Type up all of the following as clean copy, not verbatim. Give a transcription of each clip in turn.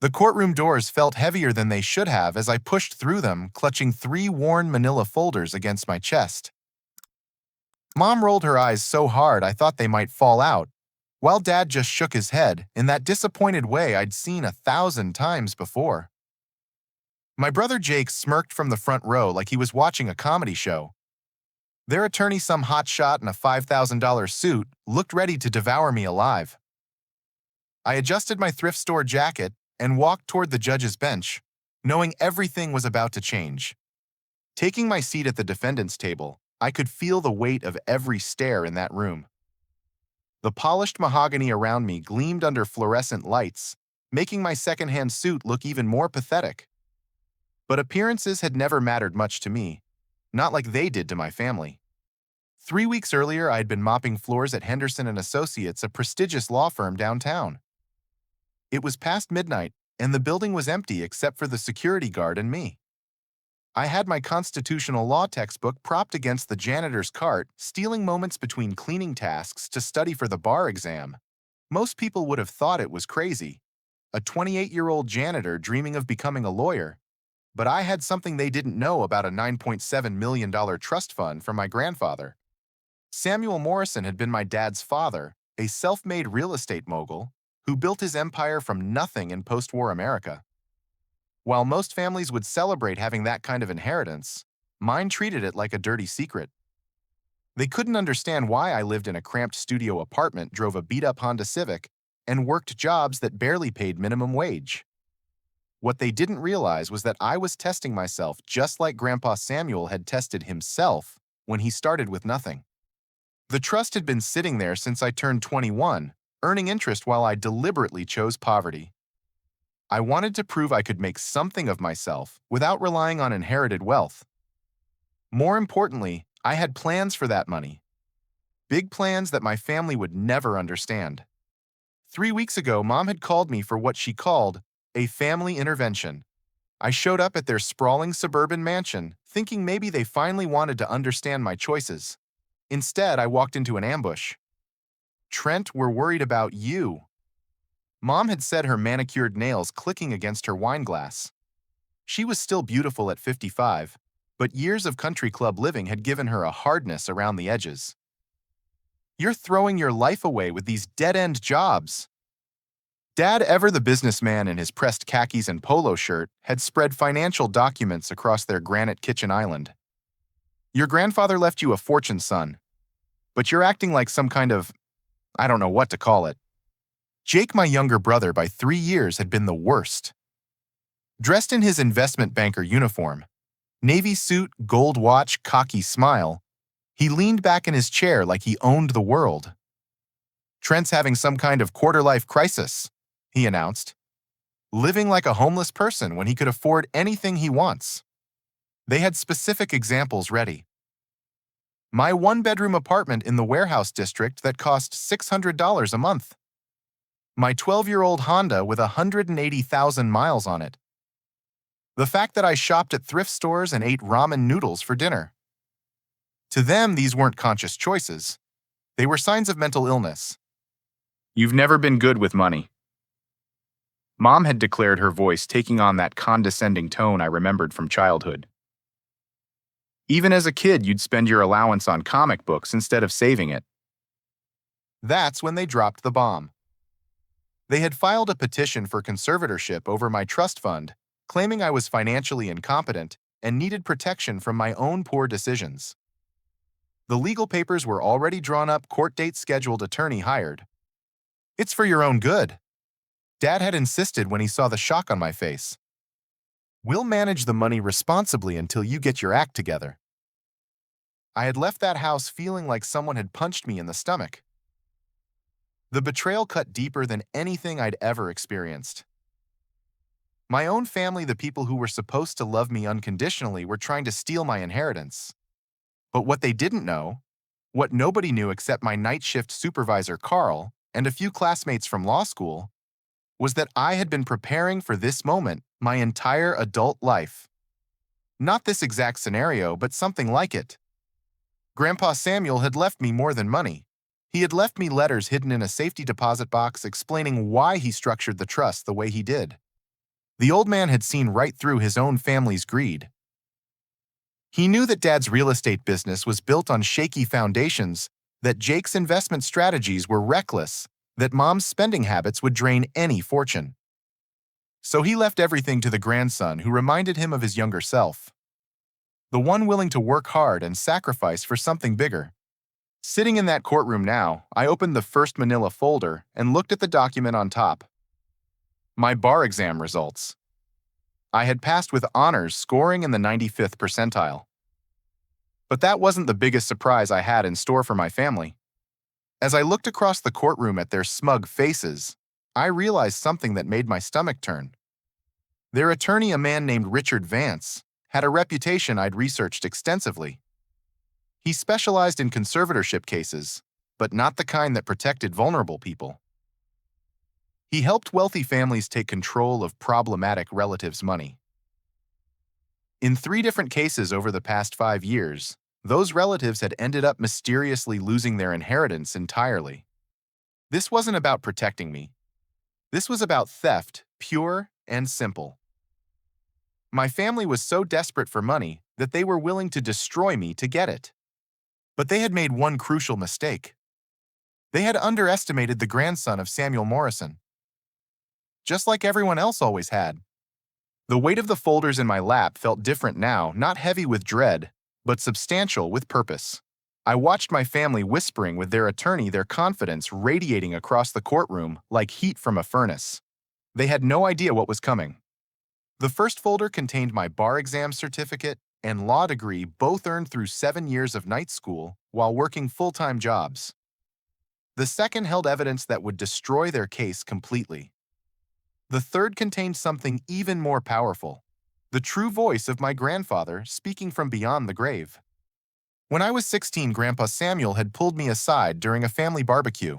The courtroom doors felt heavier than they should have as I pushed through them, clutching 3 worn manila folders against my chest. Mom rolled her eyes so hard I thought they might fall out, while Dad just shook his head in that disappointed way I'd seen 1,000 times before. My brother Jake smirked from the front row like he was watching a comedy show. Their attorney, some hotshot in a $5,000 suit, looked ready to devour me alive. I adjusted my thrift store jacket and walked toward the judge's bench, knowing everything was about to change. Taking my seat at the defendant's table, I could feel the weight of every stare in that room. The polished mahogany around me gleamed under fluorescent lights, making my secondhand suit look even more pathetic. But appearances had never mattered much to me, not like they did to my family. 3 weeks earlier, I had been mopping floors at Henderson & Associates, a prestigious law firm downtown. It was past midnight, and the building was empty except for the security guard and me. I had my constitutional law textbook propped against the janitor's cart, stealing moments between cleaning tasks to study for the bar exam. Most people would have thought it was crazy, a 28-year-old janitor dreaming of becoming a lawyer. But I had something they didn't know about: a $9.7 million trust fund from my grandfather. Samuel Morrison had been my dad's father, a self-made real estate mogul who built his empire from nothing in post-war America. While most families would celebrate having that kind of inheritance, mine treated it like a dirty secret. They couldn't understand why I lived in a cramped studio apartment, drove a beat-up Honda Civic, and worked jobs that barely paid minimum wage. What they didn't realize was that I was testing myself just like Grandpa Samuel had tested himself when he started with nothing. The trust had been sitting there since I turned 21, earning interest while I deliberately chose poverty. I wanted to prove I could make something of myself without relying on inherited wealth. More importantly, I had plans for that money. Big plans that my family would never understand. 3 weeks ago, Mom had called me for what she called a family intervention. I showed up at their sprawling suburban mansion, thinking maybe they finally wanted to understand my choices. Instead, I walked into an ambush. "Trent, we're worried about you." Mom had said, her manicured nails clicking against her wine glass. She was still beautiful at 55, but years of country club living had given her a hardness around the edges. "You're throwing your life away with these dead-end jobs." Dad, ever the businessman in his pressed khakis and polo shirt, had spread financial documents across their granite kitchen island. "Your grandfather left you a fortune, son. But you're acting like some kind of, I don't know what to call it." Jake, my younger brother by 3 years, had been the worst. Dressed in his investment banker uniform, navy suit, gold watch, cocky smile, he leaned back in his chair like he owned the world. "Trent's having some kind of quarter-life crisis," he announced. "Living like a homeless person when he could afford anything he wants." They had specific examples ready. My 1-bedroom apartment in the warehouse district that cost $600 a month. My 12-year-old Honda with 180,000 miles on it. The fact that I shopped at thrift stores and ate ramen noodles for dinner. To them, these weren't conscious choices. They were signs of mental illness. "You've never been good with money," Mom had declared, her voice taking on that condescending tone I remembered from childhood. "Even as a kid, you'd spend your allowance on comic books instead of saving it." That's when they dropped the bomb. They had filed a petition for conservatorship over my trust fund, claiming I was financially incompetent and needed protection from my own poor decisions. The legal papers were already drawn up, court date scheduled, attorney hired. "It's for your own good," Dad had insisted when he saw the shock on my face. "We'll manage the money responsibly until you get your act together." I had left that house feeling like someone had punched me in the stomach. The betrayal cut deeper than anything I'd ever experienced. My own family, the people who were supposed to love me unconditionally, were trying to steal my inheritance. But what they didn't know, what nobody knew except my night shift supervisor Carl and a few classmates from law school, was that I had been preparing for this moment my entire adult life. Not this exact scenario, but something like it. Grandpa Samuel had left me more than money. He had left me letters hidden in a safety deposit box explaining why he structured the trust the way he did. The old man had seen right through his own family's greed. He knew that Dad's real estate business was built on shaky foundations, that Jake's investment strategies were reckless, that Mom's spending habits would drain any fortune. So he left everything to the grandson who reminded him of his younger self, the one willing to work hard and sacrifice for something bigger. Sitting in that courtroom now, I opened the first manila folder and looked at the document on top. My bar exam results. I had passed with honors, scoring in the 95th percentile. But that wasn't the biggest surprise I had in store for my family. As I looked across the courtroom at their smug faces, I realized something that made my stomach turn. Their attorney, a man named Richard Vance, had a reputation I'd researched extensively. He specialized in conservatorship cases, but not the kind that protected vulnerable people. He helped wealthy families take control of problematic relatives' money. In 3 different cases over the past 5 years, those relatives had ended up mysteriously losing their inheritance entirely. This wasn't about protecting me. This was about theft, pure and simple. My family was so desperate for money that they were willing to destroy me to get it. But they had made one crucial mistake. They had underestimated the grandson of Samuel Morrison. Just like everyone else always had. The weight of the folders in my lap felt different now, not heavy with dread, but substantial with purpose. I watched my family whispering with their attorney, their confidence radiating across the courtroom like heat from a furnace. They had no idea what was coming. The first folder contained my bar exam certificate and law degree, both earned through 7 years of night school while working full-time jobs. The second held evidence that would destroy their case completely. The third contained something even more powerful, the true voice of my grandfather speaking from beyond the grave. When I was 16, Grandpa Samuel had pulled me aside during a family barbecue.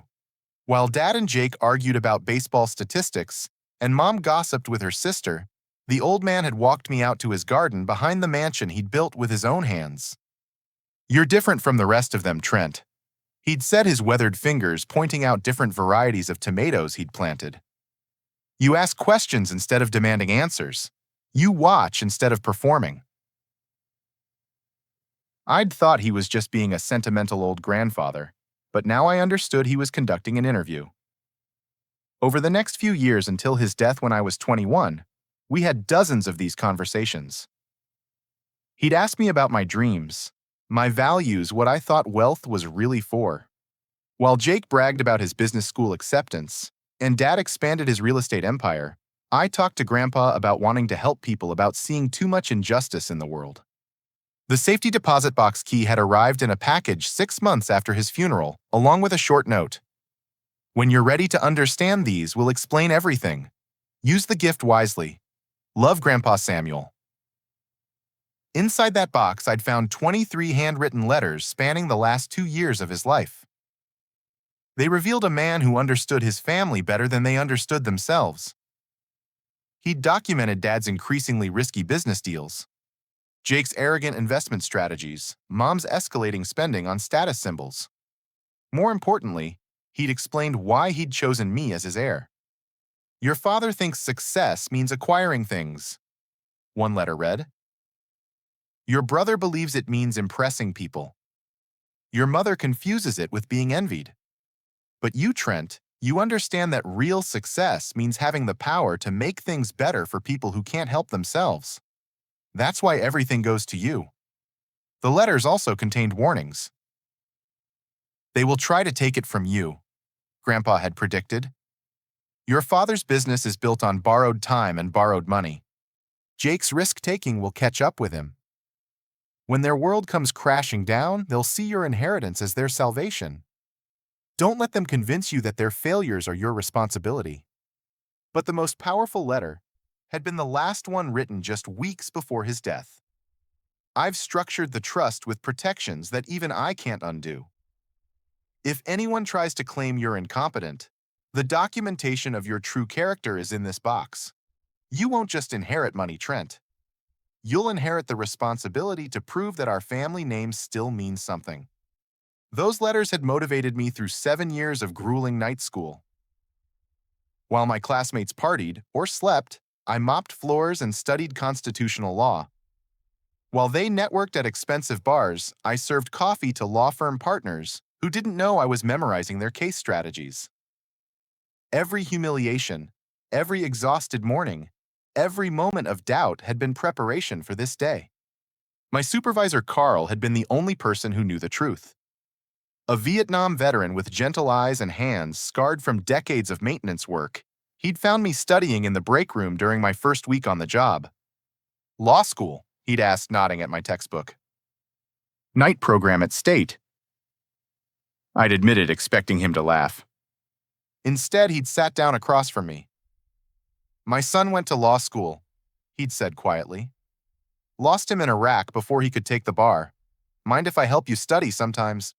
While Dad and Jake argued about baseball statistics and Mom gossiped with her sister, the old man had walked me out to his garden behind the mansion he'd built with his own hands. "You're different from the rest of them, Trent," he'd said, his weathered fingers pointing out different varieties of tomatoes he'd planted. "You ask questions instead of demanding answers. You watch instead of performing." I'd thought he was just being a sentimental old grandfather, but now I understood he was conducting an interview. Over the next few years until his death when I was 21, we had dozens of these conversations. He'd ask me about my dreams, my values, what I thought wealth was really for. While Jake bragged about his business school acceptance, and Dad expanded his real estate empire, I talked to Grandpa about wanting to help people, about seeing too much injustice in the world. The safety deposit box key had arrived in a package 6 months after his funeral, along with a short note. "When you're ready to understand these, we'll explain everything. Use the gift wisely. Love, Grandpa Samuel." Inside that box, I'd found 23 handwritten letters spanning the last 2 years of his life. They revealed a man who understood his family better than they understood themselves. He'd documented Dad's increasingly risky business deals, Jake's arrogant investment strategies, Mom's escalating spending on status symbols. More importantly, he'd explained why he'd chosen me as his heir. "Your father thinks success means acquiring things," one letter read. "Your brother believes it means impressing people. Your mother confuses it with being envied. But you, Trent, you understand that real success means having the power to make things better for people who can't help themselves. That's why everything goes to you." The letters also contained warnings. "They will try to take it from you," Grandpa had predicted. "Your father's business is built on borrowed time and borrowed money. Jake's risk-taking will catch up with him. When their world comes crashing down, they'll see your inheritance as their salvation. Don't let them convince you that their failures are your responsibility." But the most powerful letter had been the last one, written just weeks before his death. "I've structured the trust with protections that even I can't undo. If anyone tries to claim you're incompetent, the documentation of your true character is in this box. You won't just inherit money, Trent. You'll inherit the responsibility to prove that our family name still means something." Those letters had motivated me through 7 years of grueling night school. While my classmates partied or slept, I mopped floors and studied constitutional law. While they networked at expensive bars, I served coffee to law firm partners who didn't know I was memorizing their case strategies. Every humiliation, every exhausted morning, every moment of doubt had been preparation for this day. My supervisor, Carl, had been the only person who knew the truth. A Vietnam veteran with gentle eyes and hands scarred from decades of maintenance work, he'd found me studying in the break room during my first week on the job. Law school, he'd asked, nodding at my textbook. Night program at State. I'd admitted, expecting him to laugh. Instead, he'd sat down across from me. My son went to law school, he'd said quietly. Lost him in Iraq before he could take the bar. Mind if I help you study sometimes?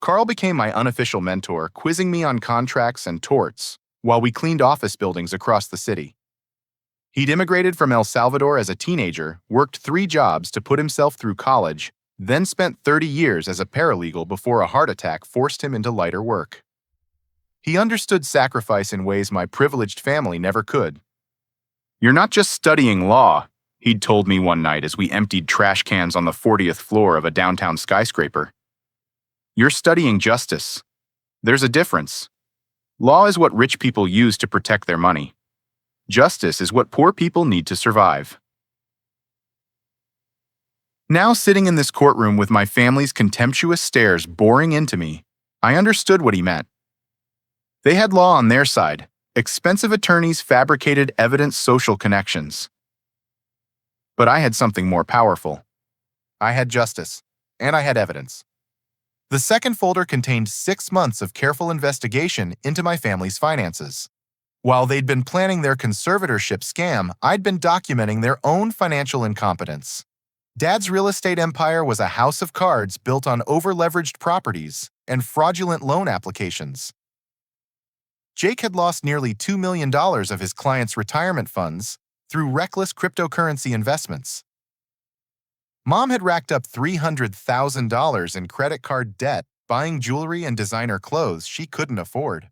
Carl became my unofficial mentor, quizzing me on contracts and torts while we cleaned office buildings across the city. He'd immigrated from El Salvador as a teenager, worked 3 jobs to put himself through college, then spent 30 years as a paralegal before a heart attack forced him into lighter work. He understood sacrifice in ways my privileged family never could. "You're not just studying law," he'd told me one night as we emptied trash cans on the 40th floor of a downtown skyscraper. "You're studying justice. There's a difference. Law is what rich people use to protect their money. Justice is what poor people need to survive." Now, sitting in this courtroom with my family's contemptuous stares boring into me, I understood what he meant. They had law on their side. Expensive attorneys fabricated evident social connections. But I had something more powerful. I had justice, and I had evidence. The second folder contained 6 months of careful investigation into my family's finances. While they'd been planning their conservatorship scam, I'd been documenting their own financial incompetence. Dad's real estate empire was a house of cards built on over-leveraged properties and fraudulent loan applications. Jake had lost nearly $2 million of his clients' retirement funds through reckless cryptocurrency investments. Mom had racked up $300,000 in credit card debt buying jewelry and designer clothes she couldn't afford.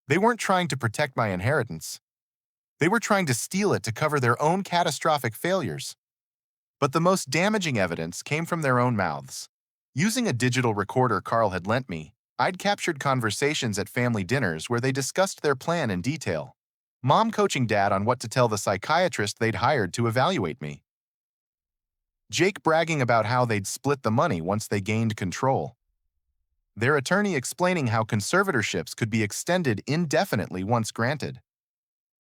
They weren't trying to protect my inheritance. They were trying to steal it to cover their own catastrophic failures. But the most damaging evidence came from their own mouths. Using a digital recorder Carl had lent me, I'd captured conversations at family dinners where they discussed their plan in detail. Mom coaching Dad on what to tell the psychiatrist they'd hired to evaluate me. Jake bragging about how they'd split the money once they gained control. Their attorney explaining how conservatorships could be extended indefinitely once granted.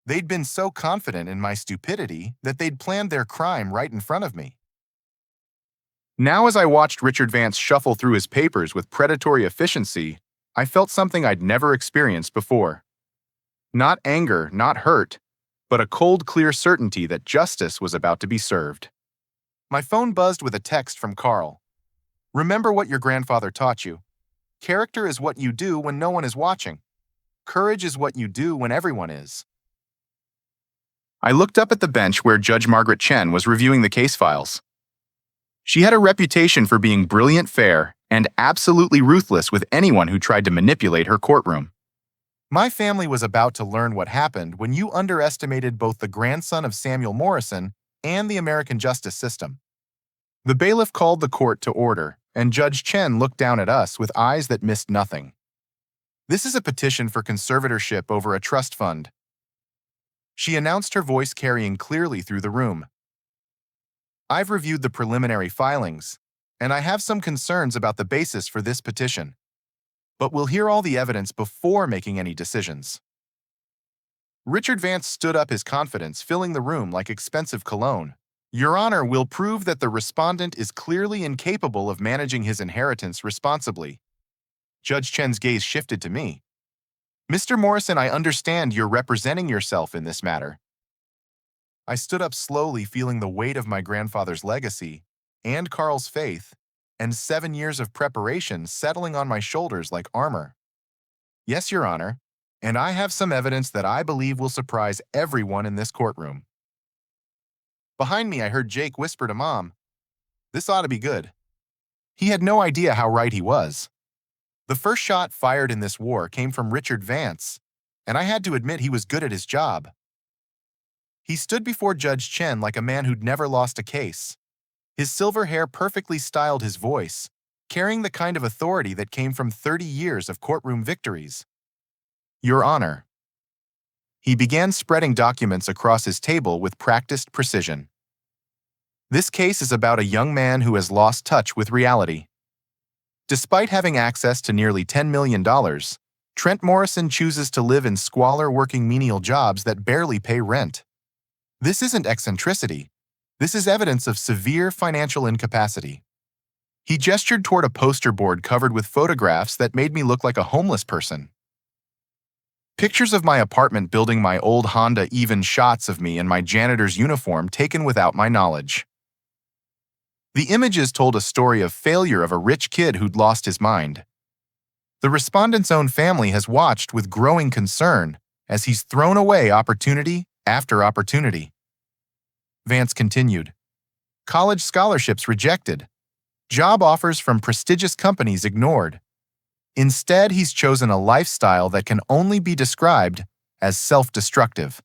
They'd been so confident in my stupidity that they'd planned their crime right in front of me. Now, as I watched Richard Vance shuffle through his papers with predatory efficiency, I felt something I'd never experienced before. Not anger, not hurt, but a cold, clear certainty that justice was about to be served. My phone buzzed with a text from Carl. "Remember what your grandfather taught you. Character is what you do when no one is watching. Courage is what you do when everyone is." I looked up at the bench where Judge Margaret Chen was reviewing the case files. She had a reputation for being brilliant, fair, and absolutely ruthless with anyone who tried to manipulate her courtroom. My family was about to learn what happened when you underestimated both the grandson of Samuel Morrison and the American justice system. The bailiff called the court to order, and Judge Chen looked down at us with eyes that missed nothing. "This is a petition for conservatorship over a trust fund," she announced, her voice carrying clearly through the room. "I've reviewed the preliminary filings, and I have some concerns about the basis for this petition. But we'll hear all the evidence before making any decisions." Richard Vance stood up, his confidence filling the room like expensive cologne. "Your Honor, will prove that the respondent is clearly incapable of managing his inheritance responsibly." Judge Chen's gaze shifted to me. "Mr. Morrison, I understand you're representing yourself in this matter." I stood up slowly, feeling the weight of my grandfather's legacy and Carl's faith and 7 years of preparation settling on my shoulders like armor. "Yes, Your Honor, and I have some evidence that I believe will surprise everyone in this courtroom." Behind me, I heard Jake whisper to Mom, "This ought to be good." He had no idea how right he was. The first shot fired in this war came from Richard Vance, and I had to admit he was good at his job. He stood before Judge Chen like a man who'd never lost a case. His silver hair perfectly styled his voice, carrying the kind of authority that came from 30 years of courtroom victories. Your Honor. He began spreading documents across his table with practiced precision. This case is about a young man who has lost touch with reality. Despite having access to nearly $10 million, Trent Morrison chooses to live in squalor working menial jobs that barely pay rent. This isn't eccentricity. This is evidence of severe financial incapacity. He gestured toward a poster board covered with photographs that made me look like a homeless person. Pictures of my apartment building, my old Honda, even shots of me in my janitor's uniform taken without my knowledge. The images told a story of failure of a rich kid who'd lost his mind. The respondent's own family has watched with growing concern as he's thrown away opportunity after opportunity. Vance continued. College scholarships rejected. Job offers from prestigious companies ignored. Instead, he's chosen a lifestyle that can only be described as self-destructive.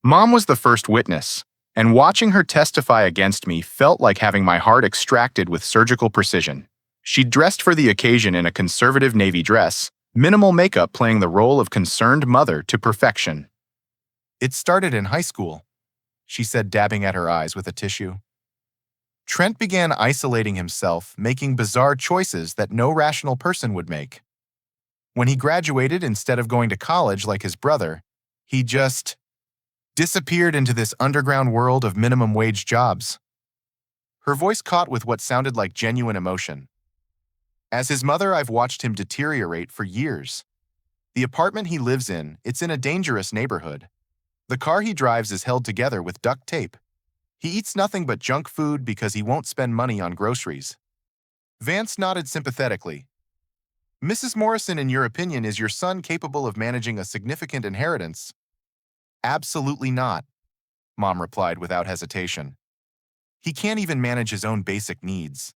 Mom was the first witness, and watching her testify against me felt like having my heart extracted with surgical precision. She'd dressed for the occasion in a conservative navy dress, minimal makeup playing the role of concerned mother to perfection. It started in high school, she said, dabbing at her eyes with a tissue. Trent began isolating himself, making bizarre choices that no rational person would make. When he graduated, instead of going to college like his brother, he just disappeared into this underground world of minimum wage jobs. Her voice caught with what sounded like genuine emotion. As his mother, I've watched him deteriorate for years. The apartment he lives in, it's in a dangerous neighborhood. The car he drives is held together with duct tape. He eats nothing but junk food because he won't spend money on groceries. Vance nodded sympathetically. Mrs. Morrison, in your opinion, is your son capable of managing a significant inheritance? Absolutely not, Mom replied without hesitation. He can't even manage his own basic needs.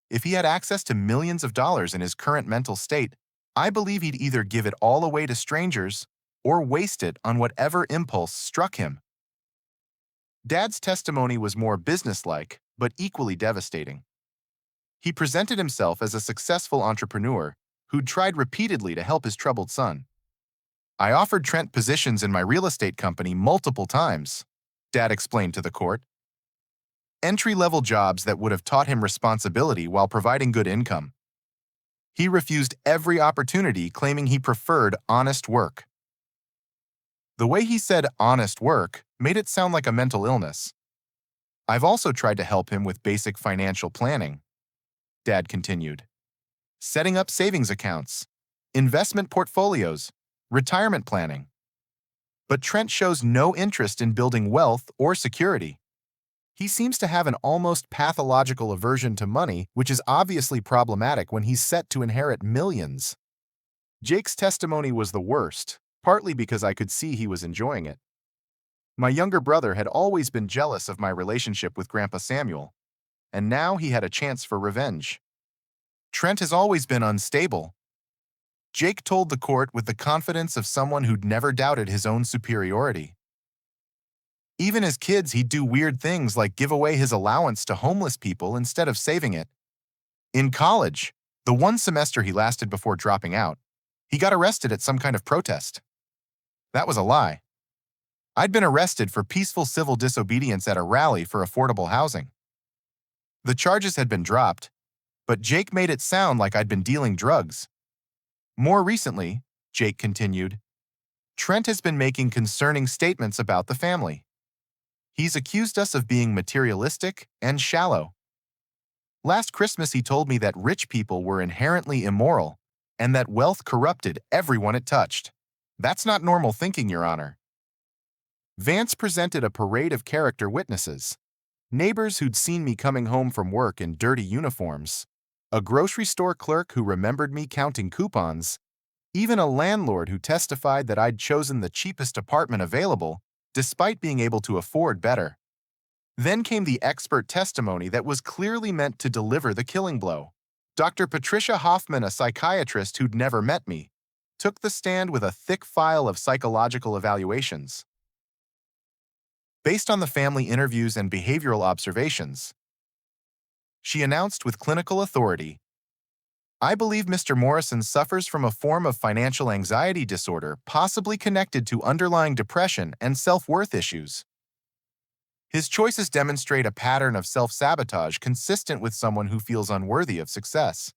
If he had access to millions of dollars in his current mental state, I believe he'd either give it all away to strangers or waste it on whatever impulse struck him. Dad's testimony was more businesslike, but equally devastating. He presented himself as a successful entrepreneur who'd tried repeatedly to help his troubled son. I offered Trent positions in my real estate company multiple times, Dad explained to the court. Entry-level jobs that would have taught him responsibility while providing good income. He refused every opportunity, claiming he preferred honest work. The way he said honest work made it sound like a mental illness. I've also tried to help him with basic financial planning, Dad continued. Setting up savings accounts, investment portfolios, retirement planning. But Trent shows no interest in building wealth or security. He seems to have an almost pathological aversion to money, which is obviously problematic when he's set to inherit millions. Jake's testimony was the worst, partly because I could see he was enjoying it. My younger brother had always been jealous of my relationship with Grandpa Samuel, and now he had a chance for revenge. Trent has always been unstable, Jake told the court with the confidence of someone who'd never doubted his own superiority. Even as kids, he'd do weird things like give away his allowance to homeless people instead of saving it. In college, the one semester he lasted before dropping out, he got arrested at some kind of protest. That was a lie. I'd been arrested for peaceful civil disobedience at a rally for affordable housing. The charges had been dropped, but Jake made it sound like I'd been dealing drugs. More recently, Jake continued, Trent has been making concerning statements about the family. He's accused us of being materialistic and shallow. Last Christmas, he told me that rich people were inherently immoral and that wealth corrupted everyone it touched. That's not normal thinking, Your Honor. Vance presented a parade of character witnesses. Neighbors who'd seen me coming home from work in dirty uniforms, a grocery store clerk who remembered me counting coupons, even a landlord who testified that I'd chosen the cheapest apartment available despite being able to afford better. Then came the expert testimony that was clearly meant to deliver the killing blow. Dr. Patricia Hoffman, a psychiatrist who'd never met me, took the stand with a thick file of psychological evaluations. Based on the family interviews and behavioral observations, she announced with clinical authority, "I believe Mr. Morrison suffers from a form of financial anxiety disorder possibly connected to underlying depression and self-worth issues. His choices demonstrate a pattern of self-sabotage consistent with someone who feels unworthy of success."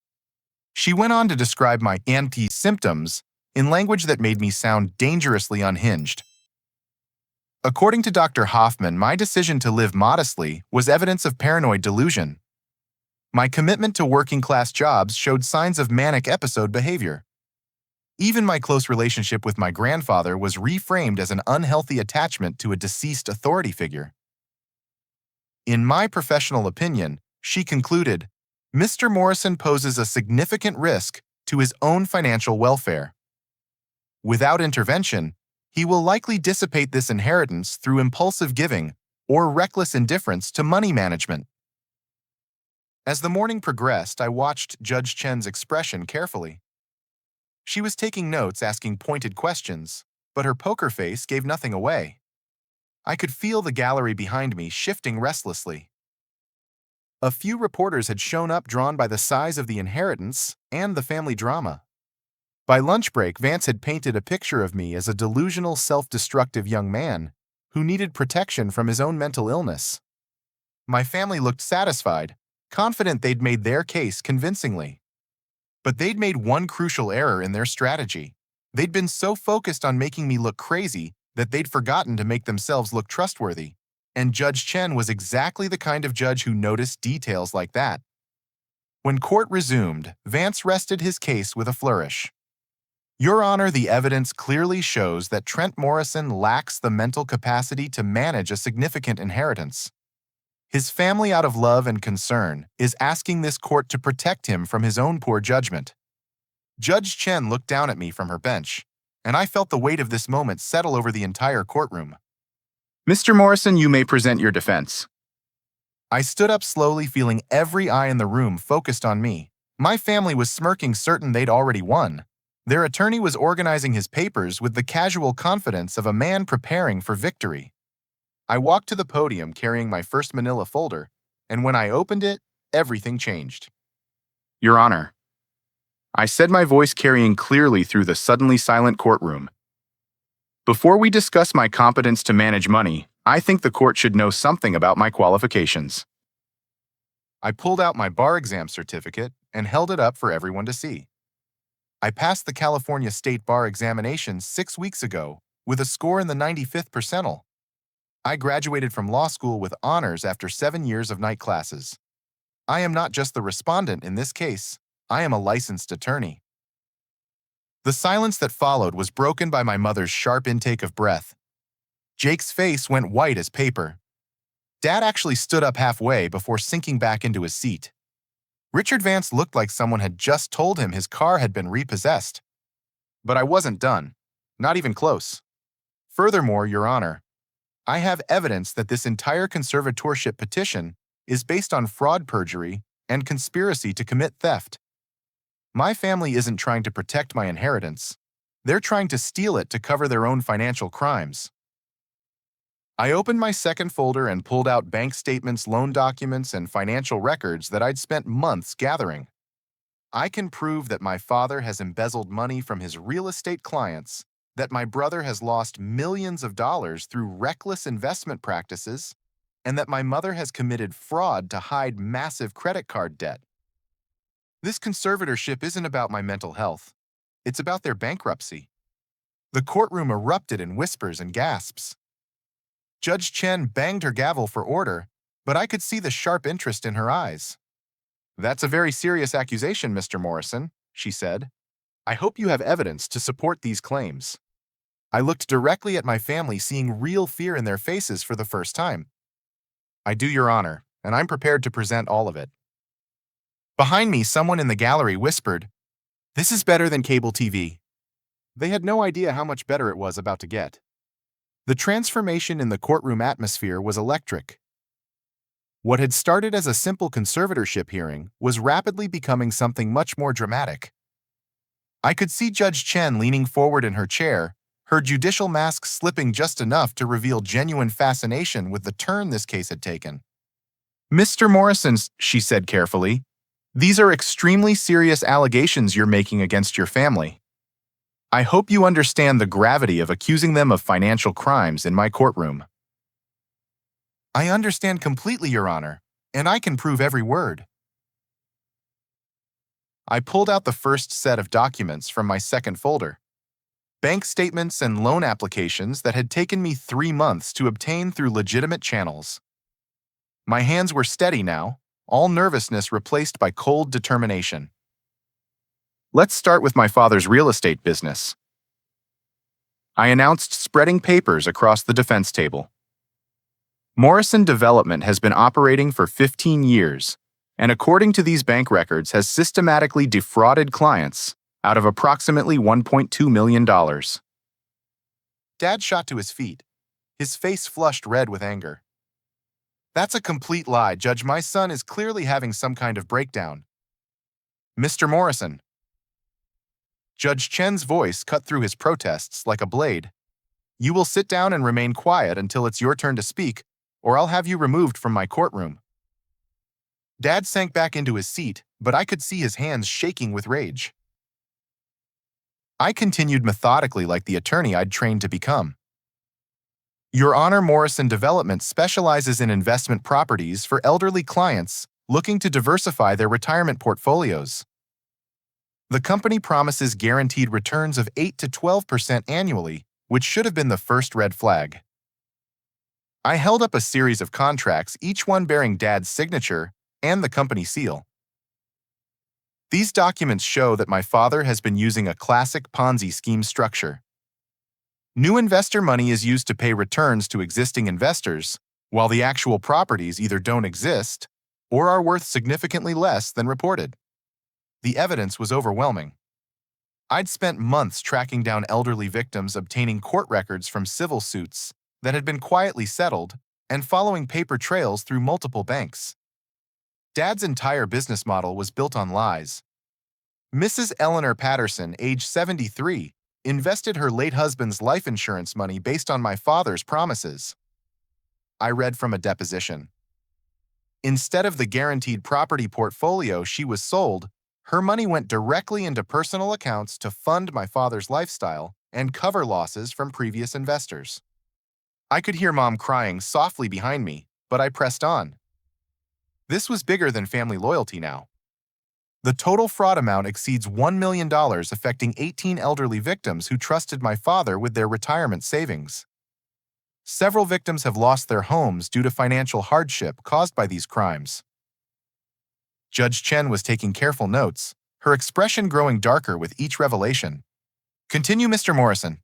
She went on to describe my anti-symptoms in language that made me sound dangerously unhinged. According to Dr. Hoffman, my decision to live modestly was evidence of paranoid delusion. My commitment to working-class jobs showed signs of manic episode behavior. Even my close relationship with my grandfather was reframed as an unhealthy attachment to a deceased authority figure. In my professional opinion, she concluded, Mr. Morrison poses a significant risk to his own financial welfare. Without intervention, he will likely dissipate this inheritance through impulsive giving or reckless indifference to money management. As the morning progressed, I watched Judge Chen's expression carefully. She was taking notes, asking pointed questions, but her poker face gave nothing away. I could feel the gallery behind me shifting restlessly. A few reporters had shown up, drawn by the size of the inheritance and the family drama. By lunch break, Vance had painted a picture of me as a delusional, self-destructive young man who needed protection from his own mental illness. My family looked satisfied, confident they'd made their case convincingly. But they'd made one crucial error in their strategy. They'd been so focused on making me look crazy that they'd forgotten to make themselves look trustworthy. And Judge Chen was exactly the kind of judge who noticed details like that. When court resumed, Vance rested his case with a flourish. Your Honor, the evidence clearly shows that Trent Morrison lacks the mental capacity to manage a significant inheritance. His family, out of love and concern, is asking this court to protect him from his own poor judgment. Judge Chen looked down at me from her bench, and I felt the weight of this moment settle over the entire courtroom. Mr. Morrison, you may present your defense. I stood up slowly, feeling every eye in the room focused on me. My family was smirking, certain they'd already won. Their attorney was organizing his papers with the casual confidence of a man preparing for victory. I walked to the podium carrying my first manila folder, and when I opened it, everything changed. Your Honor, I said, my voice carrying clearly through the suddenly silent courtroom. Before we discuss my competence to manage money, I think the court should know something about my qualifications. I pulled out my bar exam certificate and held it up for everyone to see. I passed the California State Bar examination 6 weeks ago with a score in the 95th percentile. I graduated from law school with honors after 7 years of night classes. I am not just the respondent in this case, I am a licensed attorney. The silence that followed was broken by my mother's sharp intake of breath. Jake's face went white as paper. Dad actually stood up halfway before sinking back into his seat. Richard Vance looked like someone had just told him his car had been repossessed. But I wasn't done. Not even close. Furthermore, Your Honor, I have evidence that this entire conservatorship petition is based on fraud, perjury, and conspiracy to commit theft. My family isn't trying to protect my inheritance. They're trying to steal it to cover their own financial crimes. I opened my second folder and pulled out bank statements, loan documents, and financial records that I'd spent months gathering. I can prove that my father has embezzled money from his real estate clients, that my brother has lost millions of dollars through reckless investment practices, and that my mother has committed fraud to hide massive credit card debt. This conservatorship isn't about my mental health. It's about their bankruptcy. The courtroom erupted in whispers and gasps. Judge Chen banged her gavel for order, but I could see the sharp interest in her eyes. That's a very serious accusation, Mr. Morrison, she said. I hope you have evidence to support these claims. I looked directly at my family, seeing real fear in their faces for the first time. I do, Your Honor, and I'm prepared to present all of it. Behind me, someone in the gallery whispered, "This is better than cable TV." They had no idea how much better it was about to get. The transformation in the courtroom atmosphere was electric. What had started as a simple conservatorship hearing was rapidly becoming something much more dramatic. I could see Judge Chen leaning forward in her chair, her judicial mask slipping just enough to reveal genuine fascination with the turn this case had taken. "Mr. Morrison," she said carefully, "these are extremely serious allegations you're making against your family. I hope you understand the gravity of accusing them of financial crimes in my courtroom." "I understand completely, Your Honor, and I can prove every word." I pulled out the first set of documents from my second folder. Bank statements and loan applications that had taken me 3 months to obtain through legitimate channels. My hands were steady now, all nervousness replaced by cold determination. Let's start with my father's real estate business. I announced, spreading papers across the defense table. Morrison Development has been operating for 15 years, and according to these bank records has systematically defrauded clients out of approximately $1.2 million. Dad shot to his feet, his face flushed red with anger. "That's a complete lie, Judge. My son is clearly having some kind of breakdown." "Mr. Morrison." Judge Chen's voice cut through his protests like a blade. "You will sit down and remain quiet until it's your turn to speak, or I'll have you removed from my courtroom." Dad sank back into his seat, but I could see his hands shaking with rage. I continued methodically like the attorney I'd trained to become. "Your Honor, Morrison Development specializes in investment properties for elderly clients looking to diversify their retirement portfolios. The company promises guaranteed returns of 8 to 12% annually, which should have been the first red flag." I held up a series of contracts, each one bearing Dad's signature and the company seal. "These documents show that my father has been using a classic Ponzi scheme structure. New investor money is used to pay returns to existing investors, while the actual properties either don't exist or are worth significantly less than reported." The evidence was overwhelming. I'd spent months tracking down elderly victims, obtaining court records from civil suits that had been quietly settled, and following paper trails through multiple banks. Dad's entire business model was built on lies. Mrs. Eleanor Patterson, age 73, invested her late husband's life insurance money based on my father's promises. I read from a deposition. Instead of the guaranteed property portfolio she was sold, her money went directly into personal accounts to fund my father's lifestyle and cover losses from previous investors. I could hear Mom crying softly behind me, but I pressed on. This was bigger than family loyalty now. The total fraud amount exceeds $1 million, affecting 18 elderly victims who trusted my father with their retirement savings. Several victims have lost their homes due to financial hardship caused by these crimes. Judge Chen was taking careful notes, her expression growing darker with each revelation. "Continue, Mr. Morrison."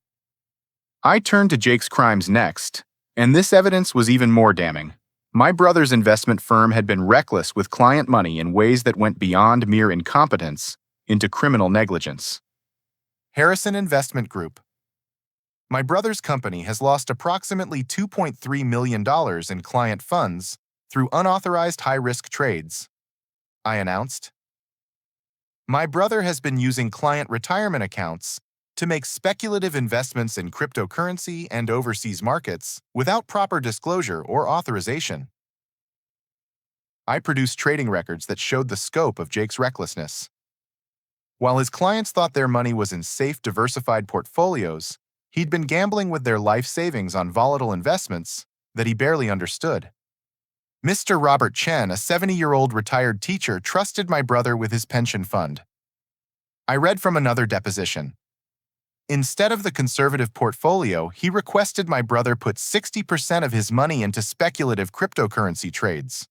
I turned to Jake's crimes next, and this evidence was even more damning. My brother's investment firm had been reckless with client money in ways that went beyond mere incompetence into criminal negligence. Harrison Investment Group. My brother's company has lost approximately $2.3 million in client funds through unauthorized high-risk trades, I announced. My brother has been using client retirement accounts to make speculative investments in cryptocurrency and overseas markets without proper disclosure or authorization. I produced trading records that showed the scope of Jake's recklessness. While his clients thought their money was in safe, diversified portfolios, he'd been gambling with their life savings on volatile investments that he barely understood. Mr. Robert Chen, a 70-year-old retired teacher, trusted my brother with his pension fund. I read from another deposition. Instead of the conservative portfolio, he requested my brother put 60% of his money into speculative cryptocurrency trades.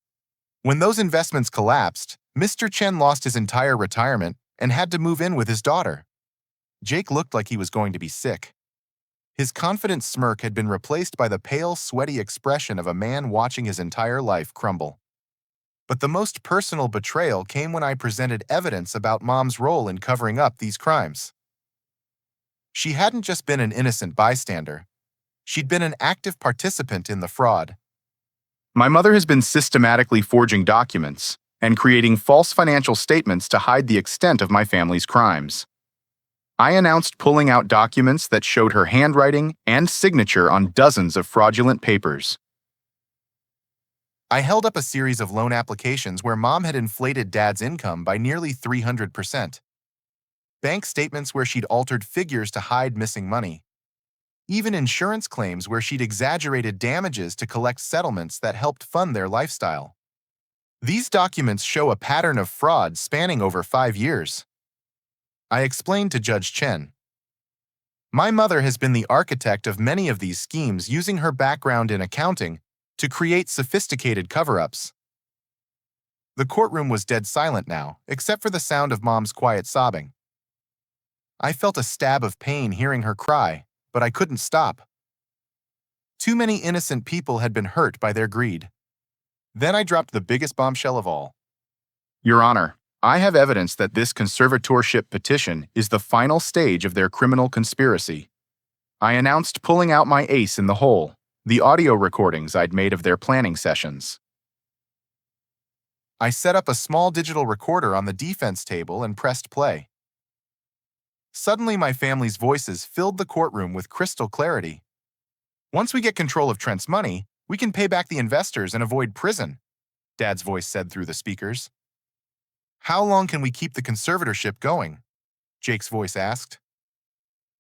When those investments collapsed, Mr. Chen lost his entire retirement and had to move in with his daughter. Jake looked like he was going to be sick. His confident smirk had been replaced by the pale, sweaty expression of a man watching his entire life crumble. But the most personal betrayal came when I presented evidence about Mom's role in covering up these crimes. She hadn't just been an innocent bystander. She'd been an active participant in the fraud. My mother has been systematically forging documents and creating false financial statements to hide the extent of my family's crimes. I announced pulling out documents that showed her handwriting and signature on dozens of fraudulent papers. I held up a series of loan applications where Mom had inflated Dad's income by nearly 300%. Bank statements where she'd altered figures to hide missing money. Even insurance claims where she'd exaggerated damages to collect settlements that helped fund their lifestyle. These documents show a pattern of fraud spanning over 5 years. I explained to Judge Chen. My mother has been the architect of many of these schemes using her background in accounting to create sophisticated cover-ups. The courtroom was dead silent now, except for the sound of Mom's quiet sobbing. I felt a stab of pain hearing her cry, but I couldn't stop. Too many innocent people had been hurt by their greed. Then I dropped the biggest bombshell of all. Your Honor, I have evidence that this conservatorship petition is the final stage of their criminal conspiracy. I announced pulling out my ace in the hole, the audio recordings I'd made of their planning sessions. I set up a small digital recorder on the defense table and pressed play. Suddenly, my family's voices filled the courtroom with crystal clarity. Once we get control of Trent's money, we can pay back the investors and avoid prison, Dad's voice said through the speakers. How long can we keep the conservatorship going? Jake's voice asked.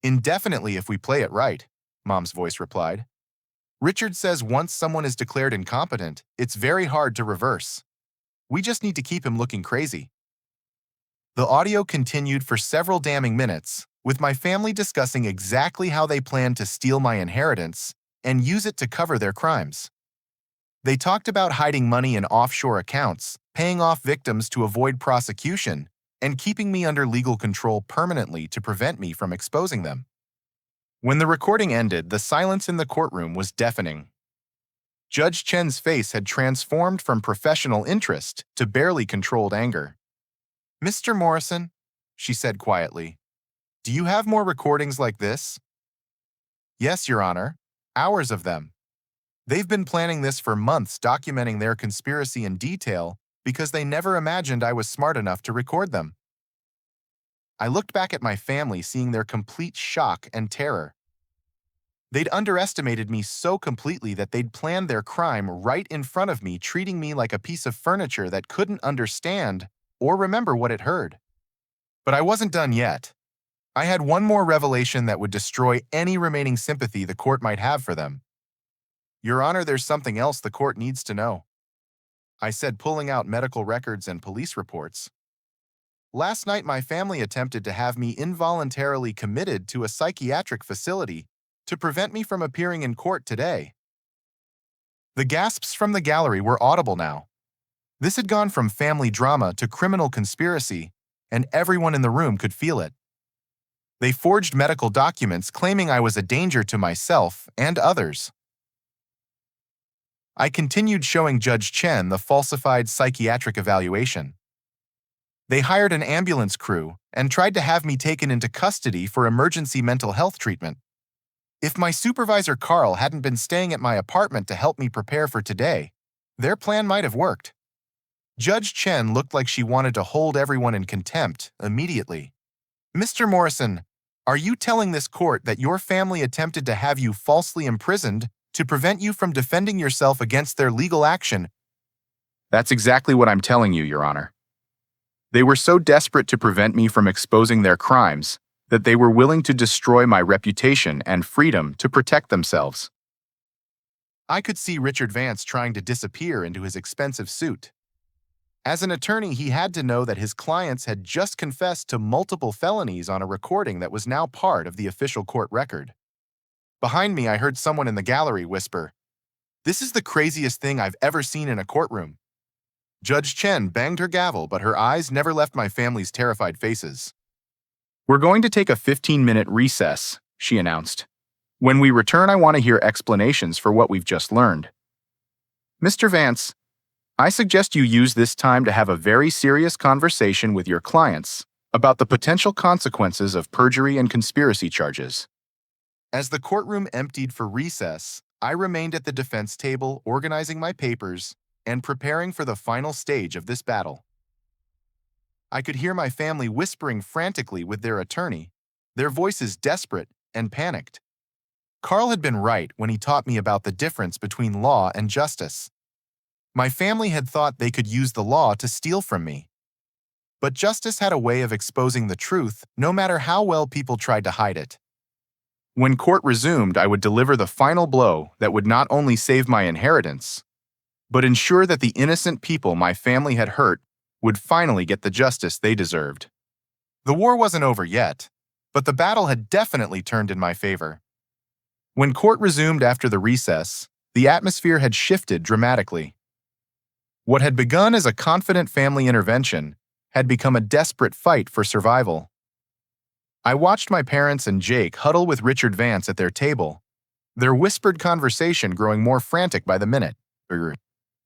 Indefinitely if we play it right, Mom's voice replied. Richard says once someone is declared incompetent, it's very hard to reverse. We just need to keep him looking crazy. The audio continued for several damning minutes, with my family discussing exactly how they planned to steal my inheritance and use it to cover their crimes. They talked about hiding money in offshore accounts, paying off victims to avoid prosecution, and keeping me under legal control permanently to prevent me from exposing them. When the recording ended, the silence in the courtroom was deafening. Judge Chen's face had transformed from professional interest to barely controlled anger. Mr. Morrison, she said quietly, do you have more recordings like this? Yes, Your Honor. Hours of them. They've been planning this for months, documenting their conspiracy in detail because they never imagined I was smart enough to record them. I looked back at my family, seeing their complete shock and terror. They'd underestimated me so completely that they'd planned their crime right in front of me, treating me like a piece of furniture that couldn't understand or remember what it heard. But I wasn't done yet. I had one more revelation that would destroy any remaining sympathy the court might have for them. Your Honor, there's something else the court needs to know, I said, pulling out medical records and police reports. Last night, my family attempted to have me involuntarily committed to a psychiatric facility to prevent me from appearing in court today. The gasps from the gallery were audible now. This had gone from family drama to criminal conspiracy, and everyone in the room could feel it. They forged medical documents claiming I was a danger to myself and others. I continued showing Judge Chen the falsified psychiatric evaluation. They hired an ambulance crew and tried to have me taken into custody for emergency mental health treatment. If my supervisor Carl hadn't been staying at my apartment to help me prepare for today, their plan might have worked. Judge Chen looked like she wanted to hold everyone in contempt immediately. Mr. Morrison, are you telling this court that your family attempted to have you falsely imprisoned to prevent you from defending yourself against their legal action? That's exactly what I'm telling you, Your Honor. They were so desperate to prevent me from exposing their crimes that they were willing to destroy my reputation and freedom to protect themselves. I could see Richard Vance trying to disappear into his expensive suit. As an attorney, he had to know that his clients had just confessed to multiple felonies on a recording that was now part of the official court record. Behind me, I heard someone in the gallery whisper, "This is the craziest thing I've ever seen in a courtroom." Judge Chen banged her gavel, but her eyes never left my family's terrified faces. We're going to take a 15-minute recess, she announced. When we return, I want to hear explanations for what we've just learned. Mr. Vance, I suggest you use this time to have a very serious conversation with your clients about the potential consequences of perjury and conspiracy charges. As the courtroom emptied for recess, I remained at the defense table, organizing my papers and preparing for the final stage of this battle. I could hear my family whispering frantically with their attorney, their voices desperate and panicked. Carl had been right when he taught me about the difference between law and justice. My family had thought they could use the law to steal from me. But justice had a way of exposing the truth, no matter how well people tried to hide it. When court resumed, I would deliver the final blow that would not only save my inheritance, but ensure that the innocent people my family had hurt would finally get the justice they deserved. The war wasn't over yet, but the battle had definitely turned in my favor. When court resumed after the recess, the atmosphere had shifted dramatically. What had begun as a confident family intervention had become a desperate fight for survival. I watched my parents and Jake huddle with Richard Vance at their table, their whispered conversation growing more frantic by the minute.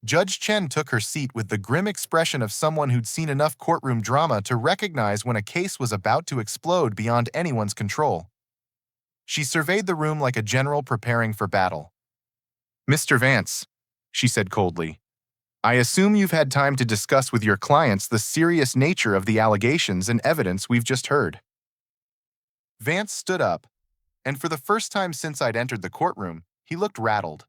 Judge Chen took her seat with the grim expression of someone who'd seen enough courtroom drama to recognize when a case was about to explode beyond anyone's control. She surveyed the room like a general preparing for battle. "Mr. Vance," she said coldly, "I assume you've had time to discuss with your clients the serious nature of the allegations and evidence we've just heard." Vance stood up, and for the first time since I'd entered the courtroom, he looked rattled.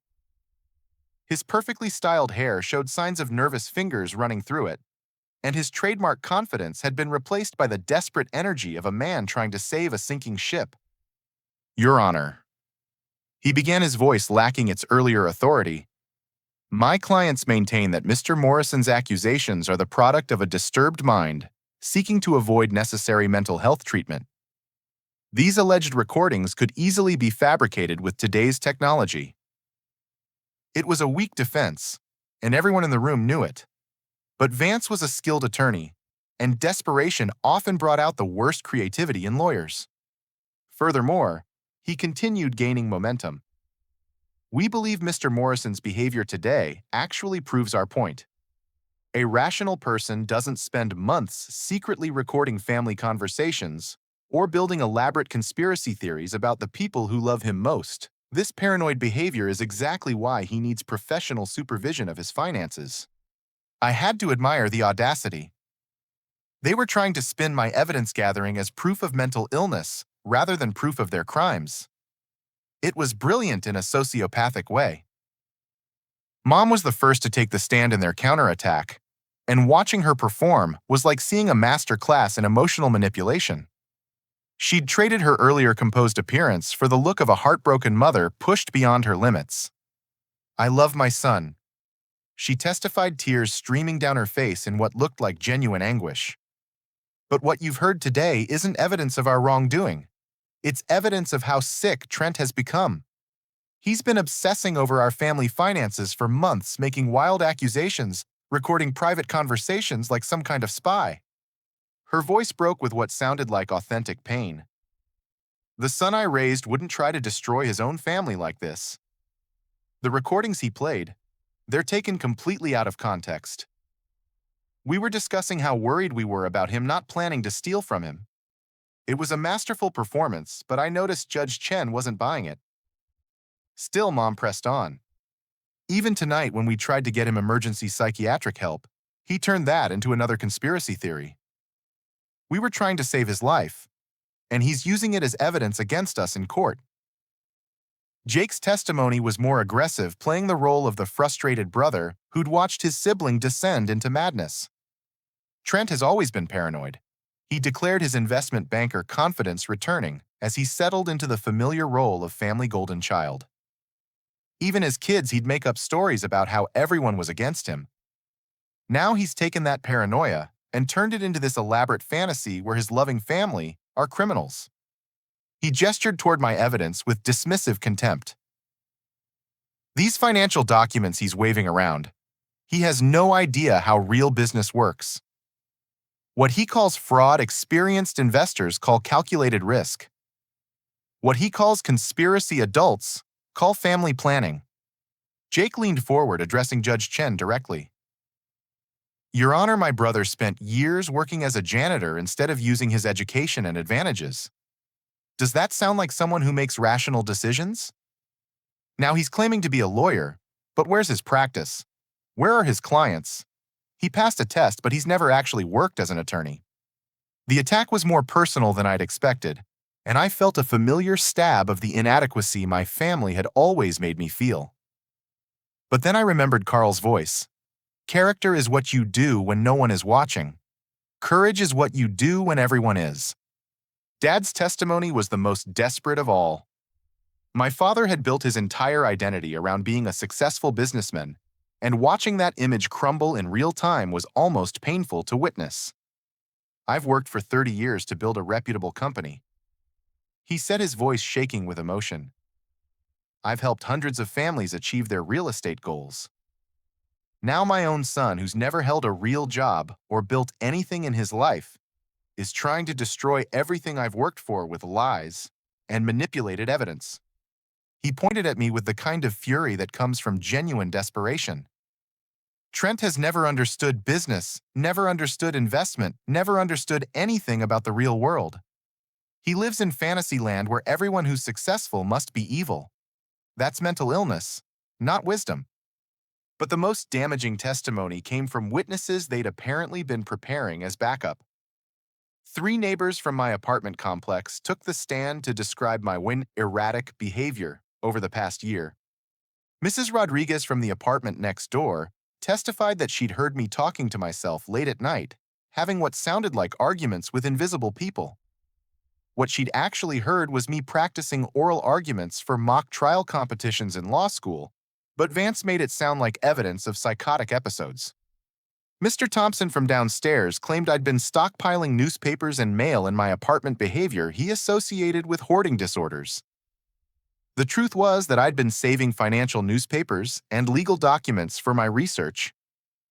His perfectly styled hair showed signs of nervous fingers running through it, and his trademark confidence had been replaced by the desperate energy of a man trying to save a sinking ship. "Your Honor," he began, his voice lacking its earlier authority, "my clients maintain that Mr. Morrison's accusations are the product of a disturbed mind seeking to avoid necessary mental health treatment. These alleged recordings could easily be fabricated with today's technology." It was a weak defense, and everyone in the room knew it. But Vance was a skilled attorney, and desperation often brought out the worst creativity in lawyers. Furthermore, he continued gaining momentum. "We believe Mr. Morrison's behavior today actually proves our point. A rational person doesn't spend months secretly recording family conversations or building elaborate conspiracy theories about the people who love him most. This paranoid behavior is exactly why he needs professional supervision of his finances." I had to admire the audacity. They were trying to spin my evidence gathering as proof of mental illness rather than proof of their crimes. It was brilliant in a sociopathic way. Mom was the first to take the stand in their counterattack, and watching her perform was like seeing a master class in emotional manipulation. She'd traded her earlier composed appearance for the look of a heartbroken mother pushed beyond her limits. "I love my son," she testified, tears streaming down her face in what looked like genuine anguish. "But what you've heard today isn't evidence of our wrongdoing. It's evidence of how sick Trent has become. He's been obsessing over our family finances for months, making wild accusations, recording private conversations like some kind of spy." Her voice broke with what sounded like authentic pain. "The son I raised wouldn't try to destroy his own family like this. The recordings he played, they're taken completely out of context. We were discussing how worried we were about him not planning to steal from him. It was a masterful performance, but I noticed Judge Chen wasn't buying it." Still, Mom pressed on. "Even tonight, when we tried to get him emergency psychiatric help, he turned that into another conspiracy theory. We were trying to save his life, and he's using it as evidence against us in court." Jake's testimony was more aggressive, playing the role of the frustrated brother who'd watched his sibling descend into madness. "Trent has always been paranoid," he declared, his investment banker confidence returning as he settled into the familiar role of family golden child. Even as kids, he'd make up stories about how everyone was against him. Now he's taken that paranoia and turned it into this elaborate fantasy where his loving family are criminals. He gestured toward my evidence with dismissive contempt. "These financial documents he's waving around, he has no idea how real business works. What he calls fraud, experienced investors call calculated risk. What he calls conspiracy, adults call family planning." Jake leaned forward, addressing Judge Chen directly. "Your Honor, my brother spent years working as a janitor instead of using his education and advantages. Does that sound like someone who makes rational decisions? Now he's claiming to be a lawyer, but where's his practice? Where are his clients? He passed a test, but he's never actually worked as an attorney." The attack was more personal than I'd expected, and I felt a familiar stab of the inadequacy my family had always made me feel. But then I remembered Carl's voice. Character is what you do when no one is watching. Courage is what you do when everyone is. Dad's testimony was the most desperate of all. My father had built his entire identity around being a successful businessman, and watching that image crumble in real time was almost painful to witness. I've worked for 30 years to build a reputable company. He said, his voice shaking with emotion. I've helped hundreds of families achieve their real estate goals. Now my own son, who's never held a real job or built anything in his life, is trying to destroy everything I've worked for with lies and manipulated evidence. He pointed at me with the kind of fury that comes from genuine desperation. Trent has never understood business, never understood investment, never understood anything about the real world. He lives in fantasy land where everyone who's successful must be evil. That's mental illness, not wisdom. But the most damaging testimony came from witnesses they'd apparently been preparing as backup. 3 neighbors from my apartment complex took the stand to describe my erratic behavior over the past year. Mrs. Rodriguez from the apartment next door testified that she'd heard me talking to myself late at night, having what sounded like arguments with invisible people. What she'd actually heard was me practicing oral arguments for mock trial competitions in law school, but Vance made it sound like evidence of psychotic episodes. Mr. Thompson from downstairs claimed I'd been stockpiling newspapers and mail in my apartment, behavior he associated with hoarding disorders. The truth was that I'd been saving financial newspapers and legal documents for my research,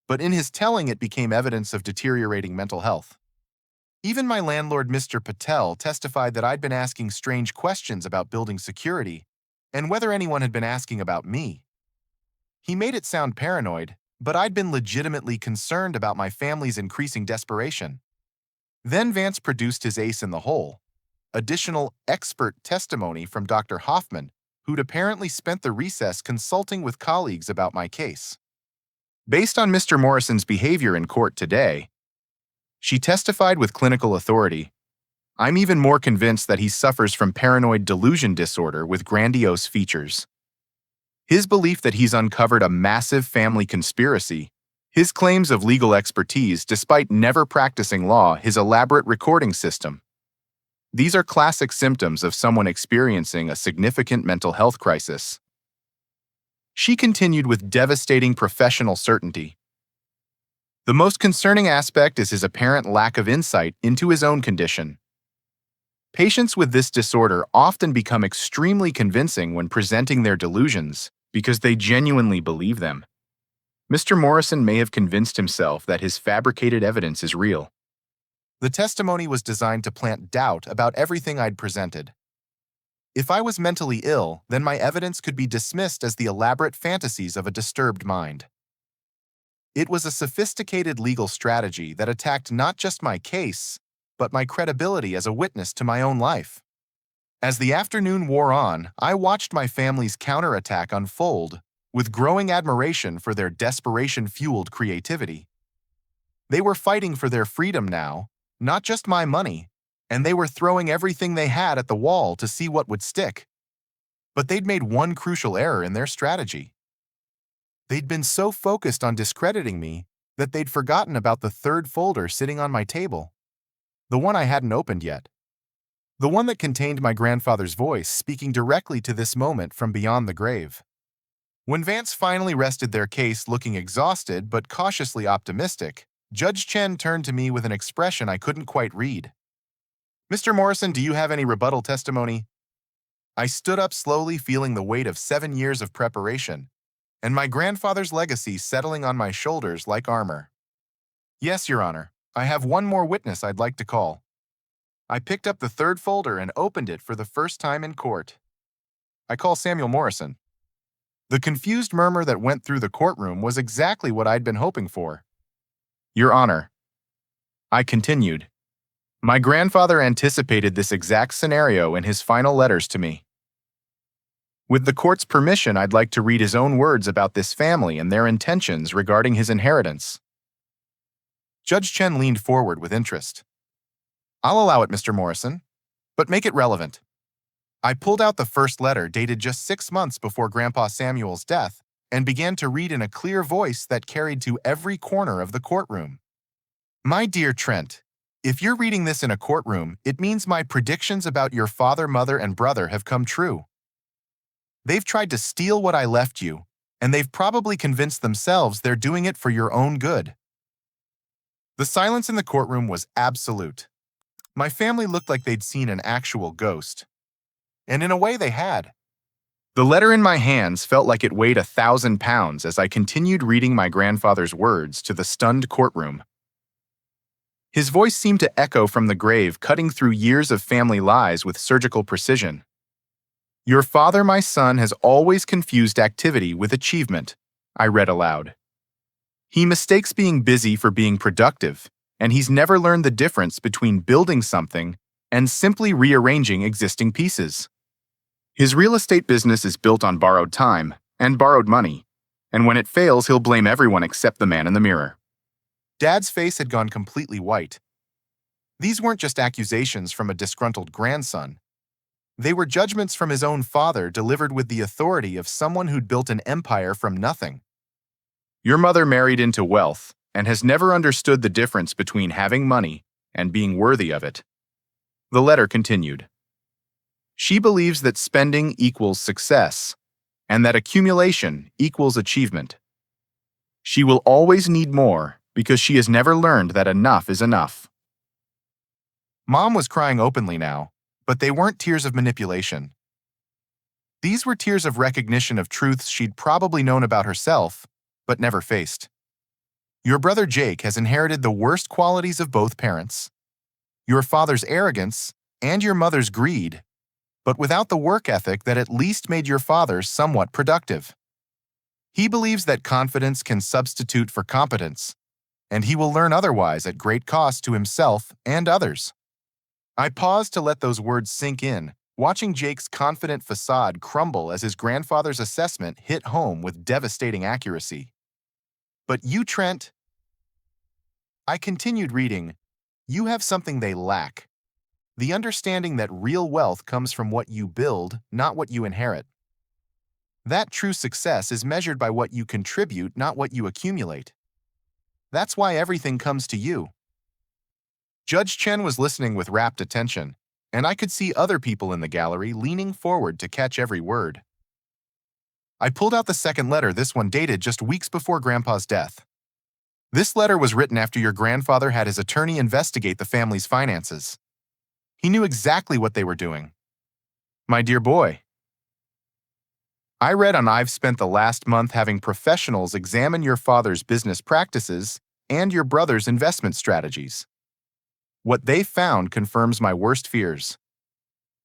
but in his telling it became evidence of deteriorating mental health. Even my landlord, Mr. Patel, testified that I'd been asking strange questions about building security and whether anyone had been asking about me. He made it sound paranoid, but I'd been legitimately concerned about my family's increasing desperation. Then Vance produced his ace in the hole, additional expert testimony from Dr. Hoffman, who'd apparently spent the recess consulting with colleagues about my case. Based on Mr. Morrison's behavior in court today, she testified with clinical authority. I'm even more convinced that he suffers from paranoid delusion disorder with grandiose features. His belief that he's uncovered a massive family conspiracy, his claims of legal expertise despite never practicing law, his elaborate recording system. These are classic symptoms of someone experiencing a significant mental health crisis. She continued with devastating professional certainty. The most concerning aspect is his apparent lack of insight into his own condition. Patients with this disorder often become extremely convincing when presenting their delusions because they genuinely believe them. Mr. Morrison may have convinced himself that his fabricated evidence is real. The testimony was designed to plant doubt about everything I'd presented. If I was mentally ill, then my evidence could be dismissed as the elaborate fantasies of a disturbed mind. It was a sophisticated legal strategy that attacked not just my case, but my credibility as a witness to my own life. As the afternoon wore on, I watched my family's counterattack unfold with growing admiration for their desperation-fueled creativity. They were fighting for their freedom now, not just my money, and they were throwing everything they had at the wall to see what would stick. But they'd made one crucial error in their strategy. They'd been so focused on discrediting me that they'd forgotten about the 3rd folder sitting on my table, the one I hadn't opened yet. The one that contained my grandfather's voice speaking directly to this moment from beyond the grave. When Vance finally rested their case looking exhausted but cautiously optimistic, Judge Chen turned to me with an expression I couldn't quite read. Mr. Morrison, do you have any rebuttal testimony? I stood up slowly, feeling the weight of 7 years of preparation and my grandfather's legacy settling on my shoulders like armor. Yes, Your Honor, I have one more witness I'd like to call. I picked up the 3rd folder and opened it for the first time in court. I call Samuel Morrison. The confused murmur that went through the courtroom was exactly what I'd been hoping for. Your Honor, I continued. My grandfather anticipated this exact scenario in his final letters to me. With the court's permission, I'd like to read his own words about this family and their intentions regarding his inheritance. Judge Chen leaned forward with interest. I'll allow it, Mr. Morrison. but make it relevant. I pulled out the first letter dated just 6 months before Grandpa Samuel's death and began to read in a clear voice that carried to every corner of the courtroom. My dear Trent, if you're reading this in a courtroom, it means my predictions about your father, mother, and brother have come true. They've tried to steal what I left you, and they've probably convinced themselves they're doing it for your own good. The silence in the courtroom was absolute. My family looked like they'd seen an actual ghost. And in a way they had. The letter in my hands felt like it weighed 1,000 pounds as I continued reading my grandfather's words to the stunned courtroom. His voice seemed to echo from the grave, cutting through years of family lies with surgical precision. Your father, my son, has always confused activity with achievement, I read aloud. He mistakes being busy for being productive, and he's never learned the difference between building something and simply rearranging existing pieces. His real estate business is built on borrowed time and borrowed money, and when it fails, he'll blame everyone except the man in the mirror. Dad's face had gone completely white. These weren't just accusations from a disgruntled grandson. They were judgments from his own father delivered with the authority of someone who'd built an empire from nothing. Your mother married into wealth and has never understood the difference between having money and being worthy of it. The letter continued. She believes that spending equals success, and that accumulation equals achievement. She will always need more because she has never learned that enough is enough. Mom was crying openly now, but they weren't tears of manipulation. These were tears of recognition of truths she'd probably known about herself, but never faced. Your brother Jake has inherited the worst qualities of both parents. Your father's arrogance and your mother's greed, but without the work ethic that at least made your father somewhat productive. He believes that confidence can substitute for competence, and he will learn otherwise at great cost to himself and others. I paused to let those words sink in, watching Jake's confident facade crumble as his grandfather's assessment hit home with devastating accuracy. But you, Trent, I continued reading, you have something they lack. The understanding that real wealth comes from what you build, not what you inherit. That true success is measured by what you contribute, not what you accumulate. That's why everything comes to you. Judge Chen was listening with rapt attention, and I could see other people in the gallery leaning forward to catch every word. I pulled out the second letter, this one dated just weeks before Grandpa's death. This letter was written after your grandfather had his attorney investigate the family's finances. He knew exactly what they were doing. My dear boy, I read on I've spent the last month having professionals examine your father's business practices and your brother's investment strategies. What they found confirms my worst fears.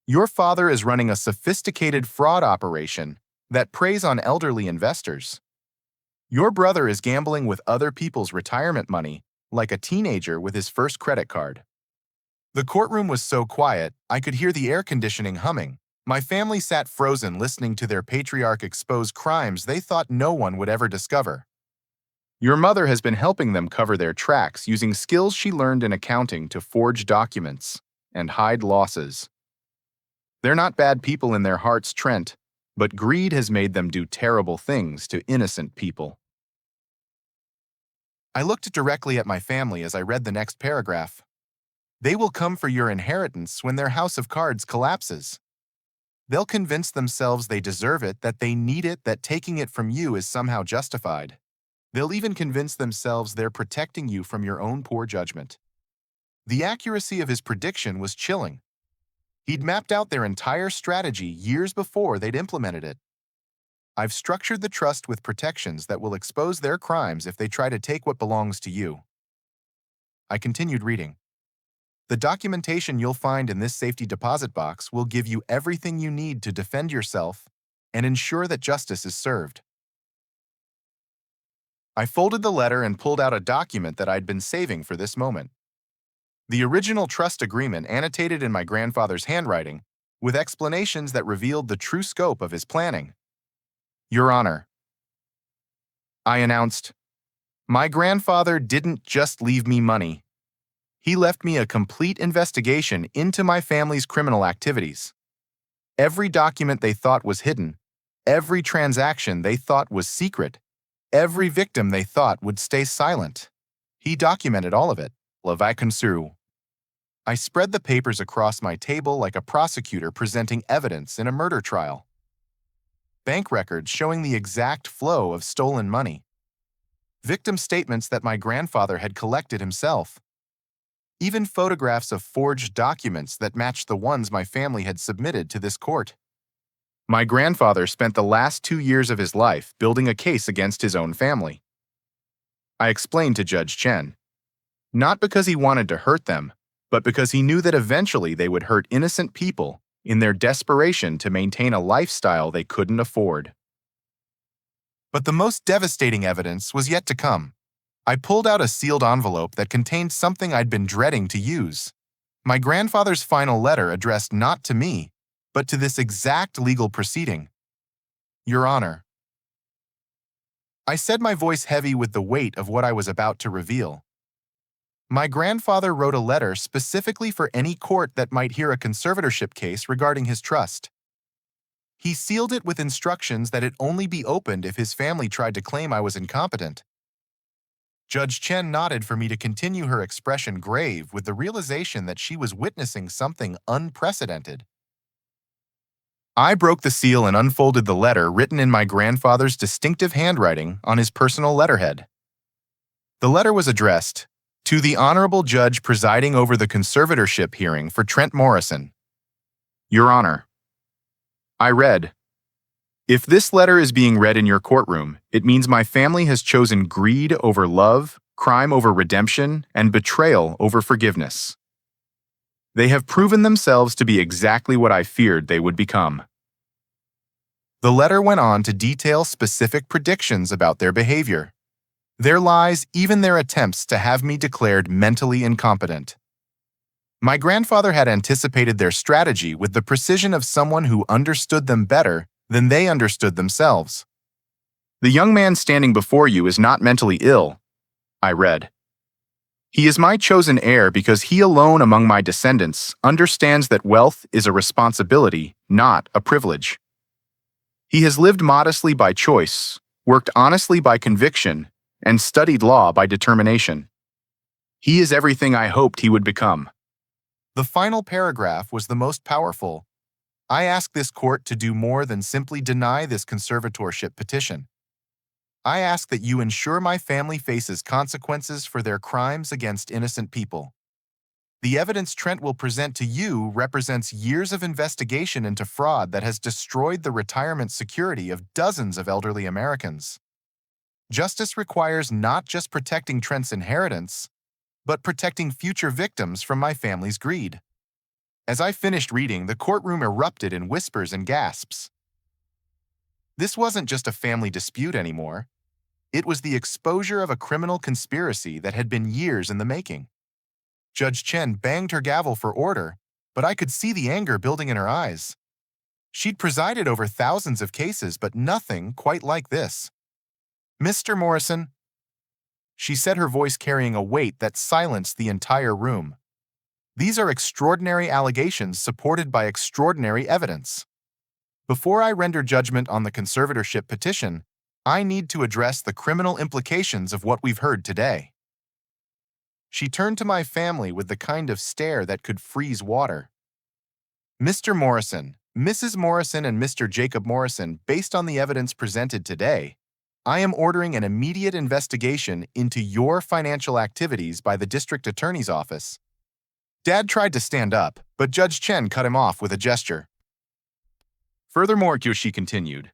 Your father is running a sophisticated fraud operation that preys on elderly investors. Your brother is gambling with other people's retirement money, like a teenager with his first credit card. The courtroom was so quiet, I could hear the air conditioning humming. My family sat frozen listening to their patriarch expose crimes they thought no one would ever discover. Your mother has been helping them cover their tracks using skills she learned in accounting to forge documents and hide losses. They're not bad people in their hearts, Trent, but greed has made them do terrible things to innocent people. I looked directly at my family as I read the next paragraph. They will come for your inheritance when their house of cards collapses. They'll convince themselves they deserve it, that they need it, that taking it from you is somehow justified. They'll even convince themselves they're protecting you from your own poor judgment. The accuracy of his prediction was chilling. He'd mapped out their entire strategy years before they'd implemented it. I've structured the trust with protections that will expose their crimes if they try to take what belongs to you. I continued reading. The documentation you'll find in this safety deposit box will give you everything you need to defend yourself and ensure that justice is served. I folded the letter and pulled out a document that I'd been saving for this moment. The original trust agreement annotated in my grandfather's handwriting, with explanations that revealed the true scope of his planning. Your Honor, I announced, my grandfather didn't just leave me money. He left me a complete investigation into my family's criminal activities. Every document they thought was hidden, every transaction they thought was secret, every victim they thought would stay silent. He documented all of it. Levaconsu. I spread the papers across my table like a prosecutor presenting evidence in a murder trial. Bank records showing the exact flow of stolen money. Victim statements that my grandfather had collected himself. Even photographs of forged documents that matched the ones my family had submitted to this court. My grandfather spent the last 2 years of his life building a case against his own family. I explained to Judge Chen, not because he wanted to hurt them, but because he knew that eventually they would hurt innocent people in their desperation to maintain a lifestyle they couldn't afford. But the most devastating evidence was yet to come. I pulled out a sealed envelope that contained something I'd been dreading to use. My grandfather's final letter addressed not to me, but to this exact legal proceeding. Your Honor. I said, my voice heavy with the weight of what I was about to reveal. My grandfather wrote a letter specifically for any court that might hear a conservatorship case regarding his trust. He sealed it with instructions that it only be opened if his family tried to claim I was incompetent. Judge Chen nodded for me to continue, her expression grave with the realization that she was witnessing something unprecedented. I broke the seal and unfolded the letter written in my grandfather's distinctive handwriting on his personal letterhead. The letter was addressed to the Honorable Judge presiding over the conservatorship hearing for Trent Morrison. Your Honor. I read, if this letter is being read in your courtroom, it means my family has chosen greed over love, crime over redemption, and betrayal over forgiveness. They have proven themselves to be exactly what I feared they would become. The letter went on to detail specific predictions about their behavior, their lies, even their attempts to have me declared mentally incompetent. My grandfather had anticipated their strategy with the precision of someone who understood them better than they understood themselves. The young man standing before you is not mentally ill, I read. He is my chosen heir because he alone among my descendants understands that wealth is a responsibility, not a privilege. He has lived modestly by choice, worked honestly by conviction, and studied law by determination. He is everything I hoped he would become. The final paragraph was the most powerful. I ask this court to do more than simply deny this conservatorship petition. I ask that you ensure my family faces consequences for their crimes against innocent people. The evidence Trent will present to you represents years of investigation into fraud that has destroyed the retirement security of dozens of elderly Americans. Justice requires not just protecting Trent's inheritance, but protecting future victims from my family's greed. As I finished reading, the courtroom erupted in whispers and gasps. This wasn't just a family dispute anymore. It was the exposure of a criminal conspiracy that had been years in the making. Judge Chen banged her gavel for order, but I could see the anger building in her eyes. She'd presided over thousands of cases, but nothing quite like this. Mr. Morrison, she said, her voice carrying a weight that silenced the entire room. These are extraordinary allegations supported by extraordinary evidence. Before I render judgment on the conservatorship petition, I need to address the criminal implications of what we've heard today. She turned to my family with the kind of stare that could freeze water. Mr. Morrison, Mrs. Morrison, and Mr. Jacob Morrison, based on the evidence presented today, I am ordering an immediate investigation into your financial activities by the District Attorney's Office. Dad tried to stand up, but Judge Chen cut him off with a gesture. Furthermore, she continued,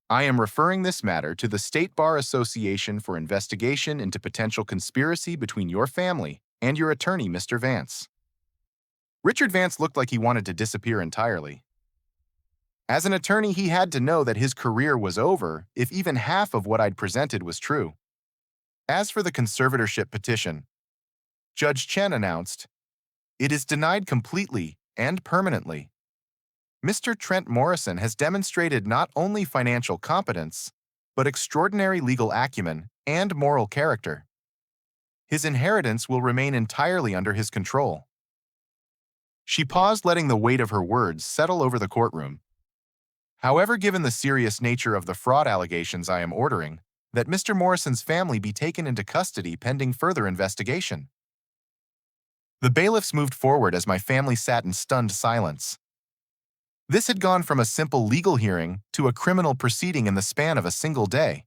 I am referring this matter to the State Bar Association for investigation into potential conspiracy between your family and your attorney, Mr. Vance. Richard Vance looked like he wanted to disappear entirely. As an attorney, he had to know that his career was over if even half of what I'd presented was true. As for the conservatorship petition, Judge Chen announced, it is denied completely and permanently. Mr. Trent Morrison has demonstrated not only financial competence, but extraordinary legal acumen and moral character. His inheritance will remain entirely under his control. She paused, letting the weight of her words settle over the courtroom. However, given the serious nature of the fraud allegations, I am ordering that Mr. Morrison's family be taken into custody pending further investigation. The bailiffs moved forward as my family sat in stunned silence. This had gone from a simple legal hearing to a criminal proceeding in the span of a single day.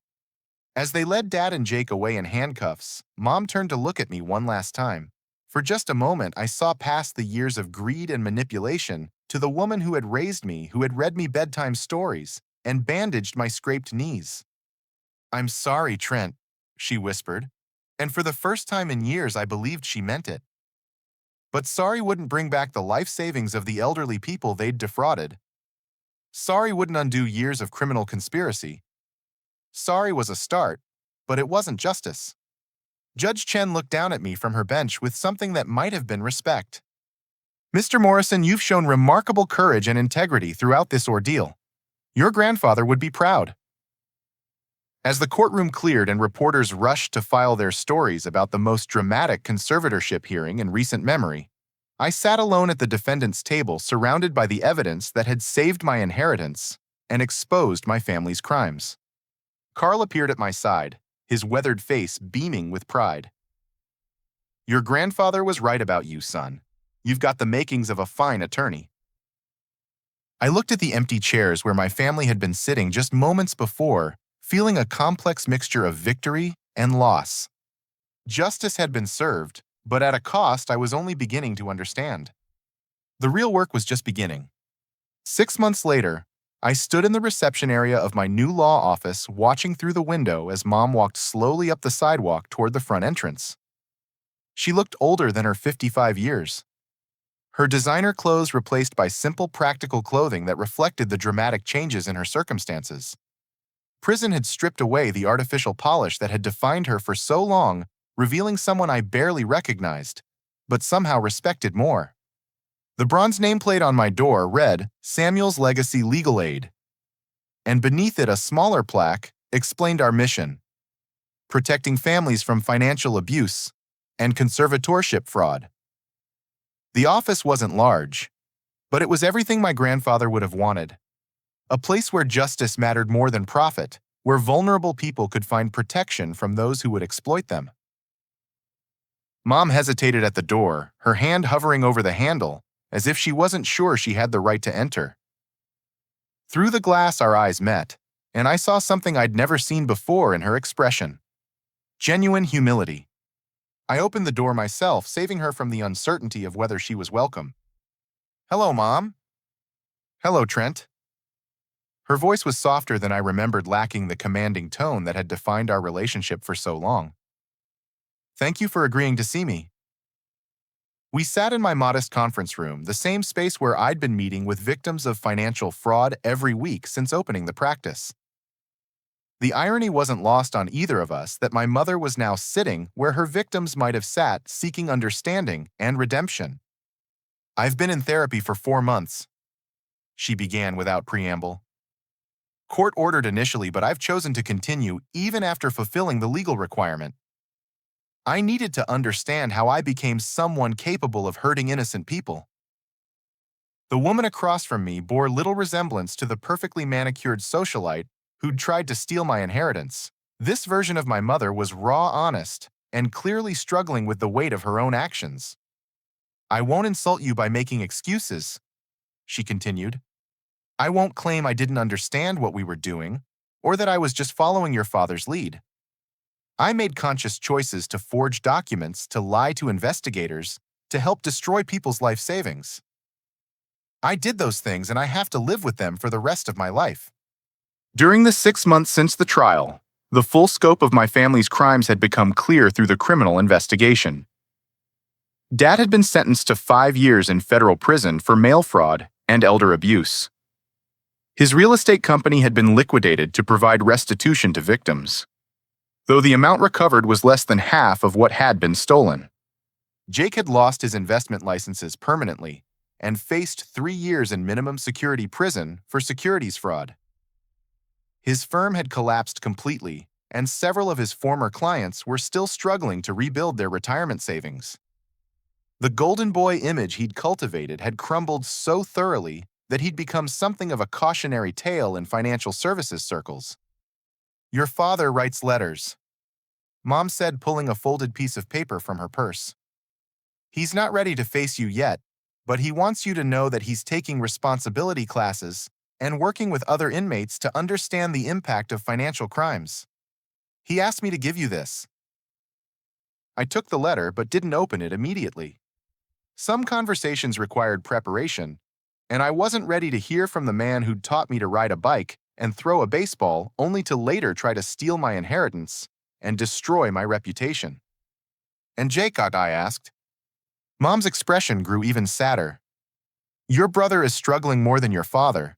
As they led Dad and Jake away in handcuffs, Mom turned to look at me one last time. For just a moment, I saw past the years of greed and manipulation to the woman who had raised me, who had read me bedtime stories and bandaged my scraped knees. "I'm sorry, Trent," she whispered, and for the first time in years I believed she meant it. But sorry wouldn't bring back the life savings of the elderly people they'd defrauded. Sorry wouldn't undo years of criminal conspiracy. Sorry was a start, but it wasn't justice. Judge Chen looked down at me from her bench with something that might have been respect. "Mr. Morrison, you've shown remarkable courage and integrity throughout this ordeal. Your grandfather would be proud." As the courtroom cleared and reporters rushed to file their stories about the most dramatic conservatorship hearing in recent memory, I sat alone at the defendant's table, surrounded by the evidence that had saved my inheritance and exposed my family's crimes. Carl appeared at my side, his weathered face beaming with pride. "Your grandfather was right about you, son. You've got the makings of a fine attorney." I looked at the empty chairs where my family had been sitting just moments before, feeling a complex mixture of victory and loss. Justice had been served, but at a cost I was only beginning to understand. The real work was just beginning. 6 months later, I stood in the reception area of my new law office, watching through the window as Mom walked slowly up the sidewalk toward the front entrance. She looked older than her 55 years. Her designer clothes replaced by simple, practical clothing that reflected the dramatic changes in her circumstances. Prison had stripped away the artificial polish that had defined her for so long, revealing someone I barely recognized, but somehow respected more. The bronze nameplate on my door read, "Samuel's Legacy Legal Aid," and beneath it a smaller plaque explained our mission: protecting families from financial abuse and conservatorship fraud. The office wasn't large, but it was everything my grandfather would have wanted. A place where justice mattered more than profit, where vulnerable people could find protection from those who would exploit them. Mom hesitated at the door, her hand hovering over the handle, as if she wasn't sure she had the right to enter. Through the glass our eyes met, and I saw something I'd never seen before in her expression: genuine humility. I opened the door myself, saving her from the uncertainty of whether she was welcome. "Hello, Mom." "Hello, Trent." Her voice was softer than I remembered, lacking the commanding tone that had defined our relationship for so long. "Thank you for agreeing to see me." We sat in my modest conference room, the same space where I'd been meeting with victims of financial fraud every week since opening the practice. The irony wasn't lost on either of us that my mother was now sitting where her victims might have sat, seeking understanding and redemption. "I've been in therapy for 4 months," she began without preamble. "Court ordered initially, but I've chosen to continue even after fulfilling the legal requirement. I needed to understand how I became someone capable of hurting innocent people." The woman across from me bore little resemblance to the perfectly manicured socialite who'd tried to steal my inheritance. This version of my mother was raw, honest, and clearly struggling with the weight of her own actions. "I won't insult you by making excuses," she continued. "I won't claim I didn't understand what we were doing, or that I was just following your father's lead. I made conscious choices to forge documents, to lie to investigators, to help destroy people's life savings. I did those things, and I have to live with them for the rest of my life." During the 6 months since the trial, the full scope of my family's crimes had become clear through the criminal investigation. Dad had been sentenced to 5 years in federal prison for mail fraud and elder abuse. His real estate company had been liquidated to provide restitution to victims, though the amount recovered was less than half of what had been stolen. Jake had lost his investment licenses permanently and faced 3 years in minimum security prison for securities fraud. His firm had collapsed completely, and several of his former clients were still struggling to rebuild their retirement savings. The golden boy image he'd cultivated had crumbled so thoroughly that he'd become something of a cautionary tale in financial services circles. "Your father writes letters," Mom said, pulling a folded piece of paper from her purse. "He's not ready to face you yet, but he wants you to know that he's taking responsibility classes and working with other inmates to understand the impact of financial crimes. He asked me to give you this." I took the letter but didn't open it immediately. Some conversations required preparation, and I wasn't ready to hear from the man who'd taught me to ride a bike and throw a baseball only to later try to steal my inheritance and destroy my reputation. "And Jake," I asked. Mom's expression grew even sadder. "Your brother is struggling more than your father.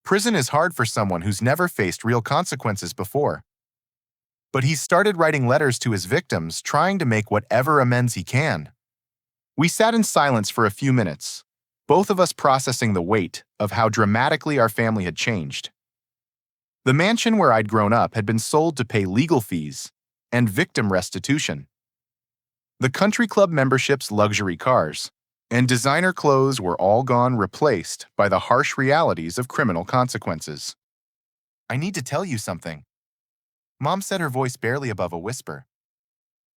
Prison is hard for someone who's never faced real consequences before. But he's started writing letters to his victims, trying to make whatever amends he can." We sat in silence for a few minutes, both of us processing the weight of how dramatically our family had changed. The mansion where I'd grown up had been sold to pay legal fees and victim restitution. The country club memberships, luxury cars, and designer clothes were all gone, replaced by the harsh realities of criminal consequences. "I need to tell you something," Mom said, her voice barely above a whisper.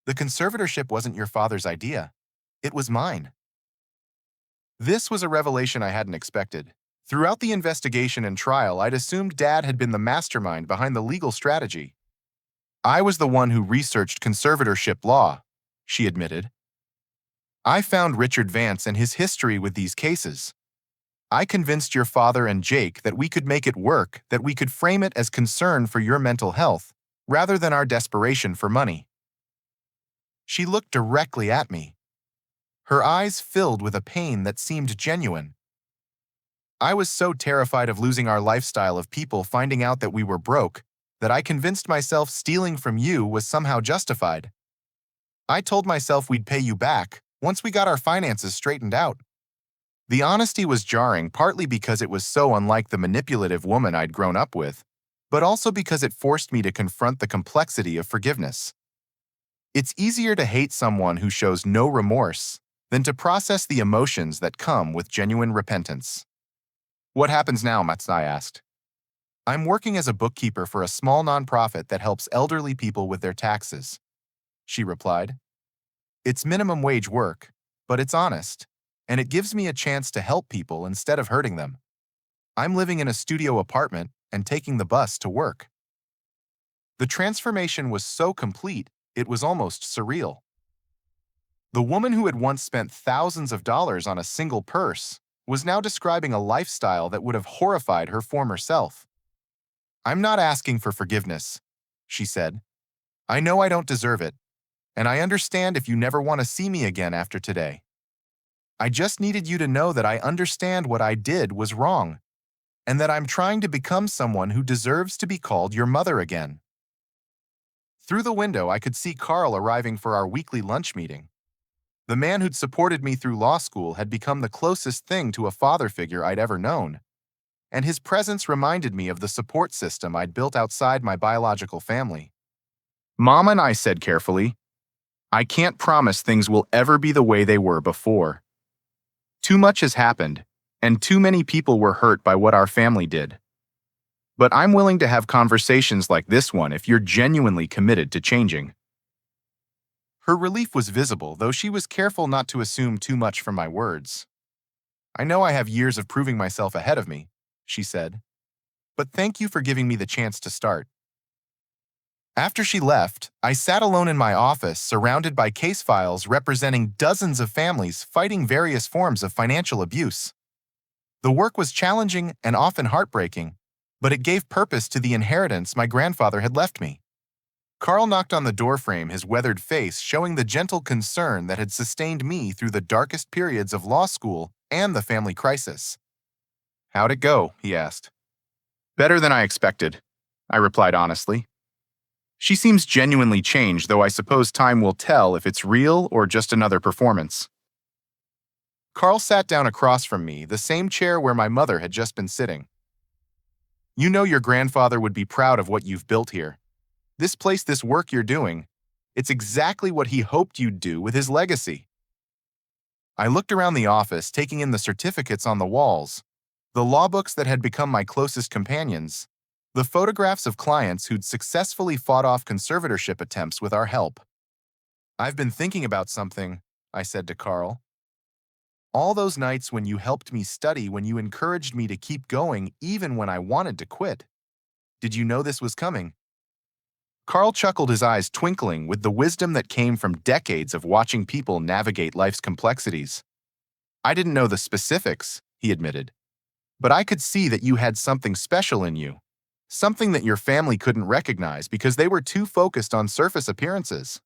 "The conservatorship wasn't your father's idea. It was mine." This was a revelation I hadn't expected. Throughout the investigation and trial, I'd assumed Dad had been the mastermind behind the legal strategy. "I was the one who researched conservatorship law," she admitted. "I found Richard Vance and his history with these cases. I convinced your father and Jake that we could make it work, that we could frame it as concern for your mental health, rather than our desperation for money." She looked directly at me. Her eyes filled with a pain that seemed genuine. "I was so terrified of losing our lifestyle, of people finding out that we were broke, that I convinced myself stealing from you was somehow justified. I told myself we'd pay you back once we got our finances straightened out." The honesty was jarring, partly because it was so unlike the manipulative woman I'd grown up with, but also because it forced me to confront the complexity of forgiveness. It's easier to hate someone who shows no remorse than to process the emotions that come with genuine repentance. "What happens now?" I asked. "I'm working as a bookkeeper for a small nonprofit that helps elderly people with their taxes," she replied. "It's minimum wage work, but it's honest, and it gives me a chance to help people instead of hurting them. I'm living in a studio apartment and taking the bus to work." The transformation was so complete, it was almost surreal. The woman who had once spent thousands of dollars on a single purse was now describing a lifestyle that would have horrified her former self. "I'm not asking for forgiveness," she said. "I know I don't deserve it, and I understand if you never want to see me again after today. I just needed you to know that I understand what I did was wrong, and that I'm trying to become someone who deserves to be called your mother again." Through the window, I could see Carl arriving for our weekly lunch meeting. The man who'd supported me through law school had become the closest thing to a father figure I'd ever known, and his presence reminded me of the support system I'd built outside my biological family. "Mom and I said carefully, I can't promise things will ever be the way they were before. Too much has happened, and too many people were hurt by what our family did. But I'm willing to have conversations like this one if you're genuinely committed to changing." Her relief was visible, though she was careful not to assume too much from my words. "I know I have years of proving myself ahead of me," she said, "but thank you for giving me the chance to start." After she left, I sat alone in my office, surrounded by case files representing dozens of families fighting various forms of financial abuse. The work was challenging and often heartbreaking, but it gave purpose to the inheritance my grandfather had left me. Carl knocked on the doorframe, his weathered face showing the gentle concern that had sustained me through the darkest periods of law school and the family crisis. "How'd it go?" he asked. "Better than I expected," I replied honestly. "She seems genuinely changed, though I suppose time will tell if it's real or just another performance." Carl sat down across from me, the same chair where my mother had just been sitting. "You know your grandfather would be proud of what you've built here. This place, this work you're doing, it's exactly what he hoped you'd do with his legacy. I looked around the office, taking in the certificates on the walls, the law books that had become my closest companions, the photographs of clients who'd successfully fought off conservatorship attempts with our help. "I've been thinking about something," I said to Carl. "All those nights when you helped me study, when you encouraged me to keep going even when I wanted to quit. Did you know this was coming?" Carl chuckled, his eyes twinkling with the wisdom that came from decades of watching people navigate life's complexities. "I didn't know the specifics," he admitted, "but I could see that you had something special in you, something that your family couldn't recognize because they were too focused on surface appearances."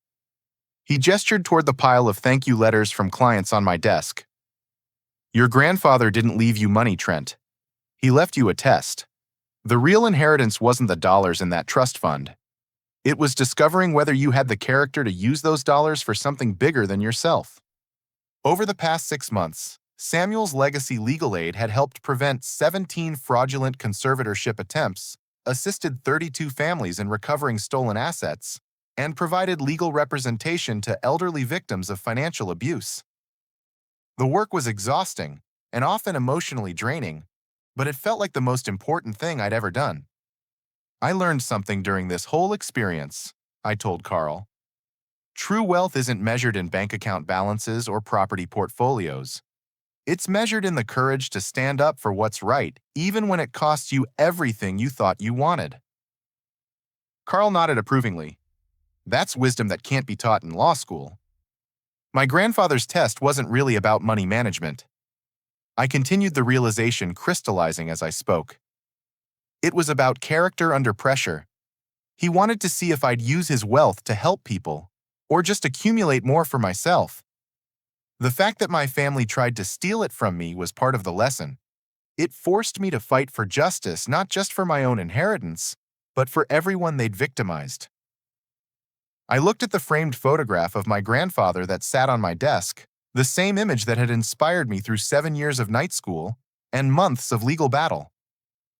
He gestured toward the pile of thank you letters from clients on my desk. "Your grandfather didn't leave you money, Trent. He left you a test. The real inheritance wasn't the dollars in that trust fund. It was discovering whether you had the character to use those dollars for something bigger than yourself." Over the past 6 months, Samuel's legacy legal aid had helped prevent 17 fraudulent conservatorship attempts, assisted 32 families in recovering stolen assets, and provided legal representation to elderly victims of financial abuse. The work was exhausting and often emotionally draining, but it felt like the most important thing I'd ever done. "I learned something during this whole experience," I told Carl. "True wealth isn't measured in bank account balances or property portfolios. It's measured in the courage to stand up for what's right, even when it costs you everything you thought you wanted." Carl nodded approvingly. "That's wisdom that can't be taught in law school." My grandfather's test wasn't really about money management. I continued, the realization crystallizing as I spoke. It was about character under pressure. He wanted to see if I'd use his wealth to help people, or just accumulate more for myself. The fact that my family tried to steal it from me was part of the lesson. It forced me to fight for justice, not just for my own inheritance, but for everyone they'd victimized. I looked at the framed photograph of my grandfather that sat on my desk, the same image that had inspired me through 7 years of night school and months of legal battle.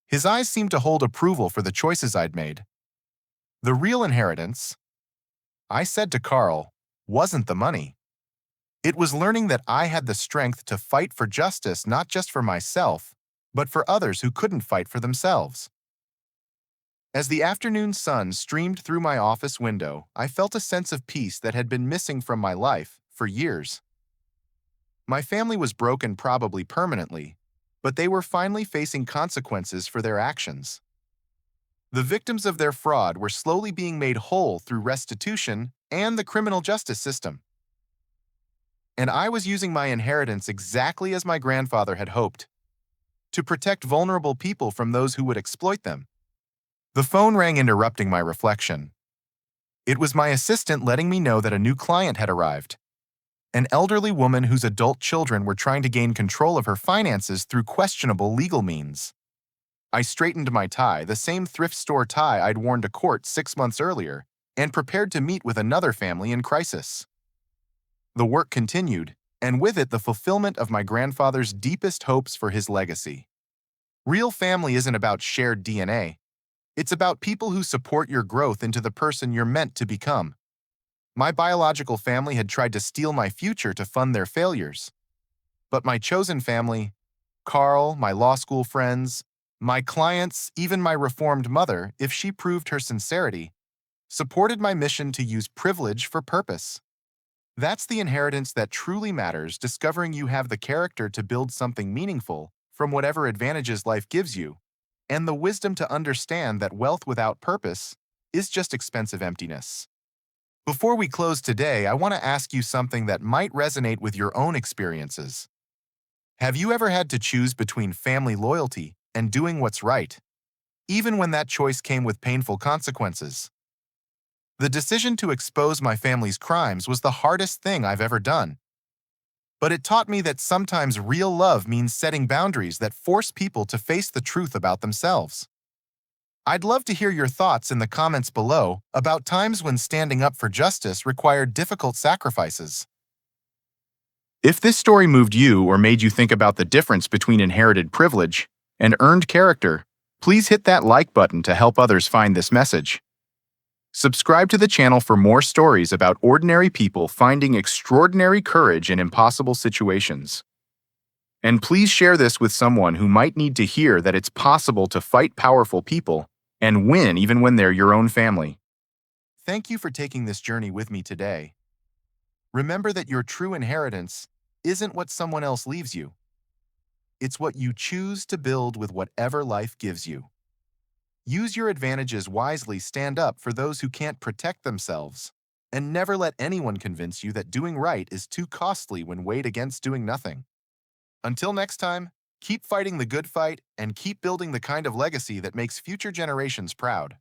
His eyes seemed to hold approval for the choices I'd made. The real inheritance, I said to Carl, wasn't the money. It was learning that I had the strength to fight for justice, not just for myself, but for others who couldn't fight for themselves. As the afternoon sun streamed through my office window, I felt a sense of peace that had been missing from my life for years. My family was broken, probably permanently, but they were finally facing consequences for their actions. The victims of their fraud were slowly being made whole through restitution and the criminal justice system. And I was using my inheritance exactly as my grandfather had hoped, to protect vulnerable people from those who would exploit them. The phone rang, interrupting my reflection. It was my assistant letting me know that a new client had arrived. An elderly woman whose adult children were trying to gain control of her finances through questionable legal means. I straightened my tie, the same thrift store tie I'd worn to court 6 months earlier, and prepared to meet with another family in crisis. The work continued, and with it the fulfillment of my grandfather's deepest hopes for his legacy. Real family isn't about shared DNA. It's about people who support your growth into the person you're meant to become. My biological family had tried to steal my future to fund their failures. But my chosen family, Carl, my law school friends, my clients, even my reformed mother, if she proved her sincerity, supported my mission to use privilege for purpose. That's the inheritance that truly matters, discovering you have the character to build something meaningful from whatever advantages life gives you, and the wisdom to understand that wealth without purpose is just expensive emptiness. Before we close today, I want to ask you something that might resonate with your own experiences. Have you ever had to choose between family loyalty and doing what's right, even when that choice came with painful consequences? The decision to expose my family's crimes was the hardest thing I've ever done. But it taught me that sometimes real love means setting boundaries that force people to face the truth about themselves. I'd love to hear your thoughts in the comments below about times when standing up for justice required difficult sacrifices. If this story moved you or made you think about the difference between inherited privilege and earned character, please hit that like button to help others find this message. Subscribe to the channel for more stories about ordinary people finding extraordinary courage in impossible situations. And please share this with someone who might need to hear that it's possible to fight powerful people and win even when they're your own family. Thank you for taking this journey with me today. Remember that your true inheritance isn't what someone else leaves you. It's what you choose to build with whatever life gives you. Use your advantages wisely, stand up for those who can't protect themselves, and never let anyone convince you that doing right is too costly when weighed against doing nothing. Until next time, keep fighting the good fight and keep building the kind of legacy that makes future generations proud.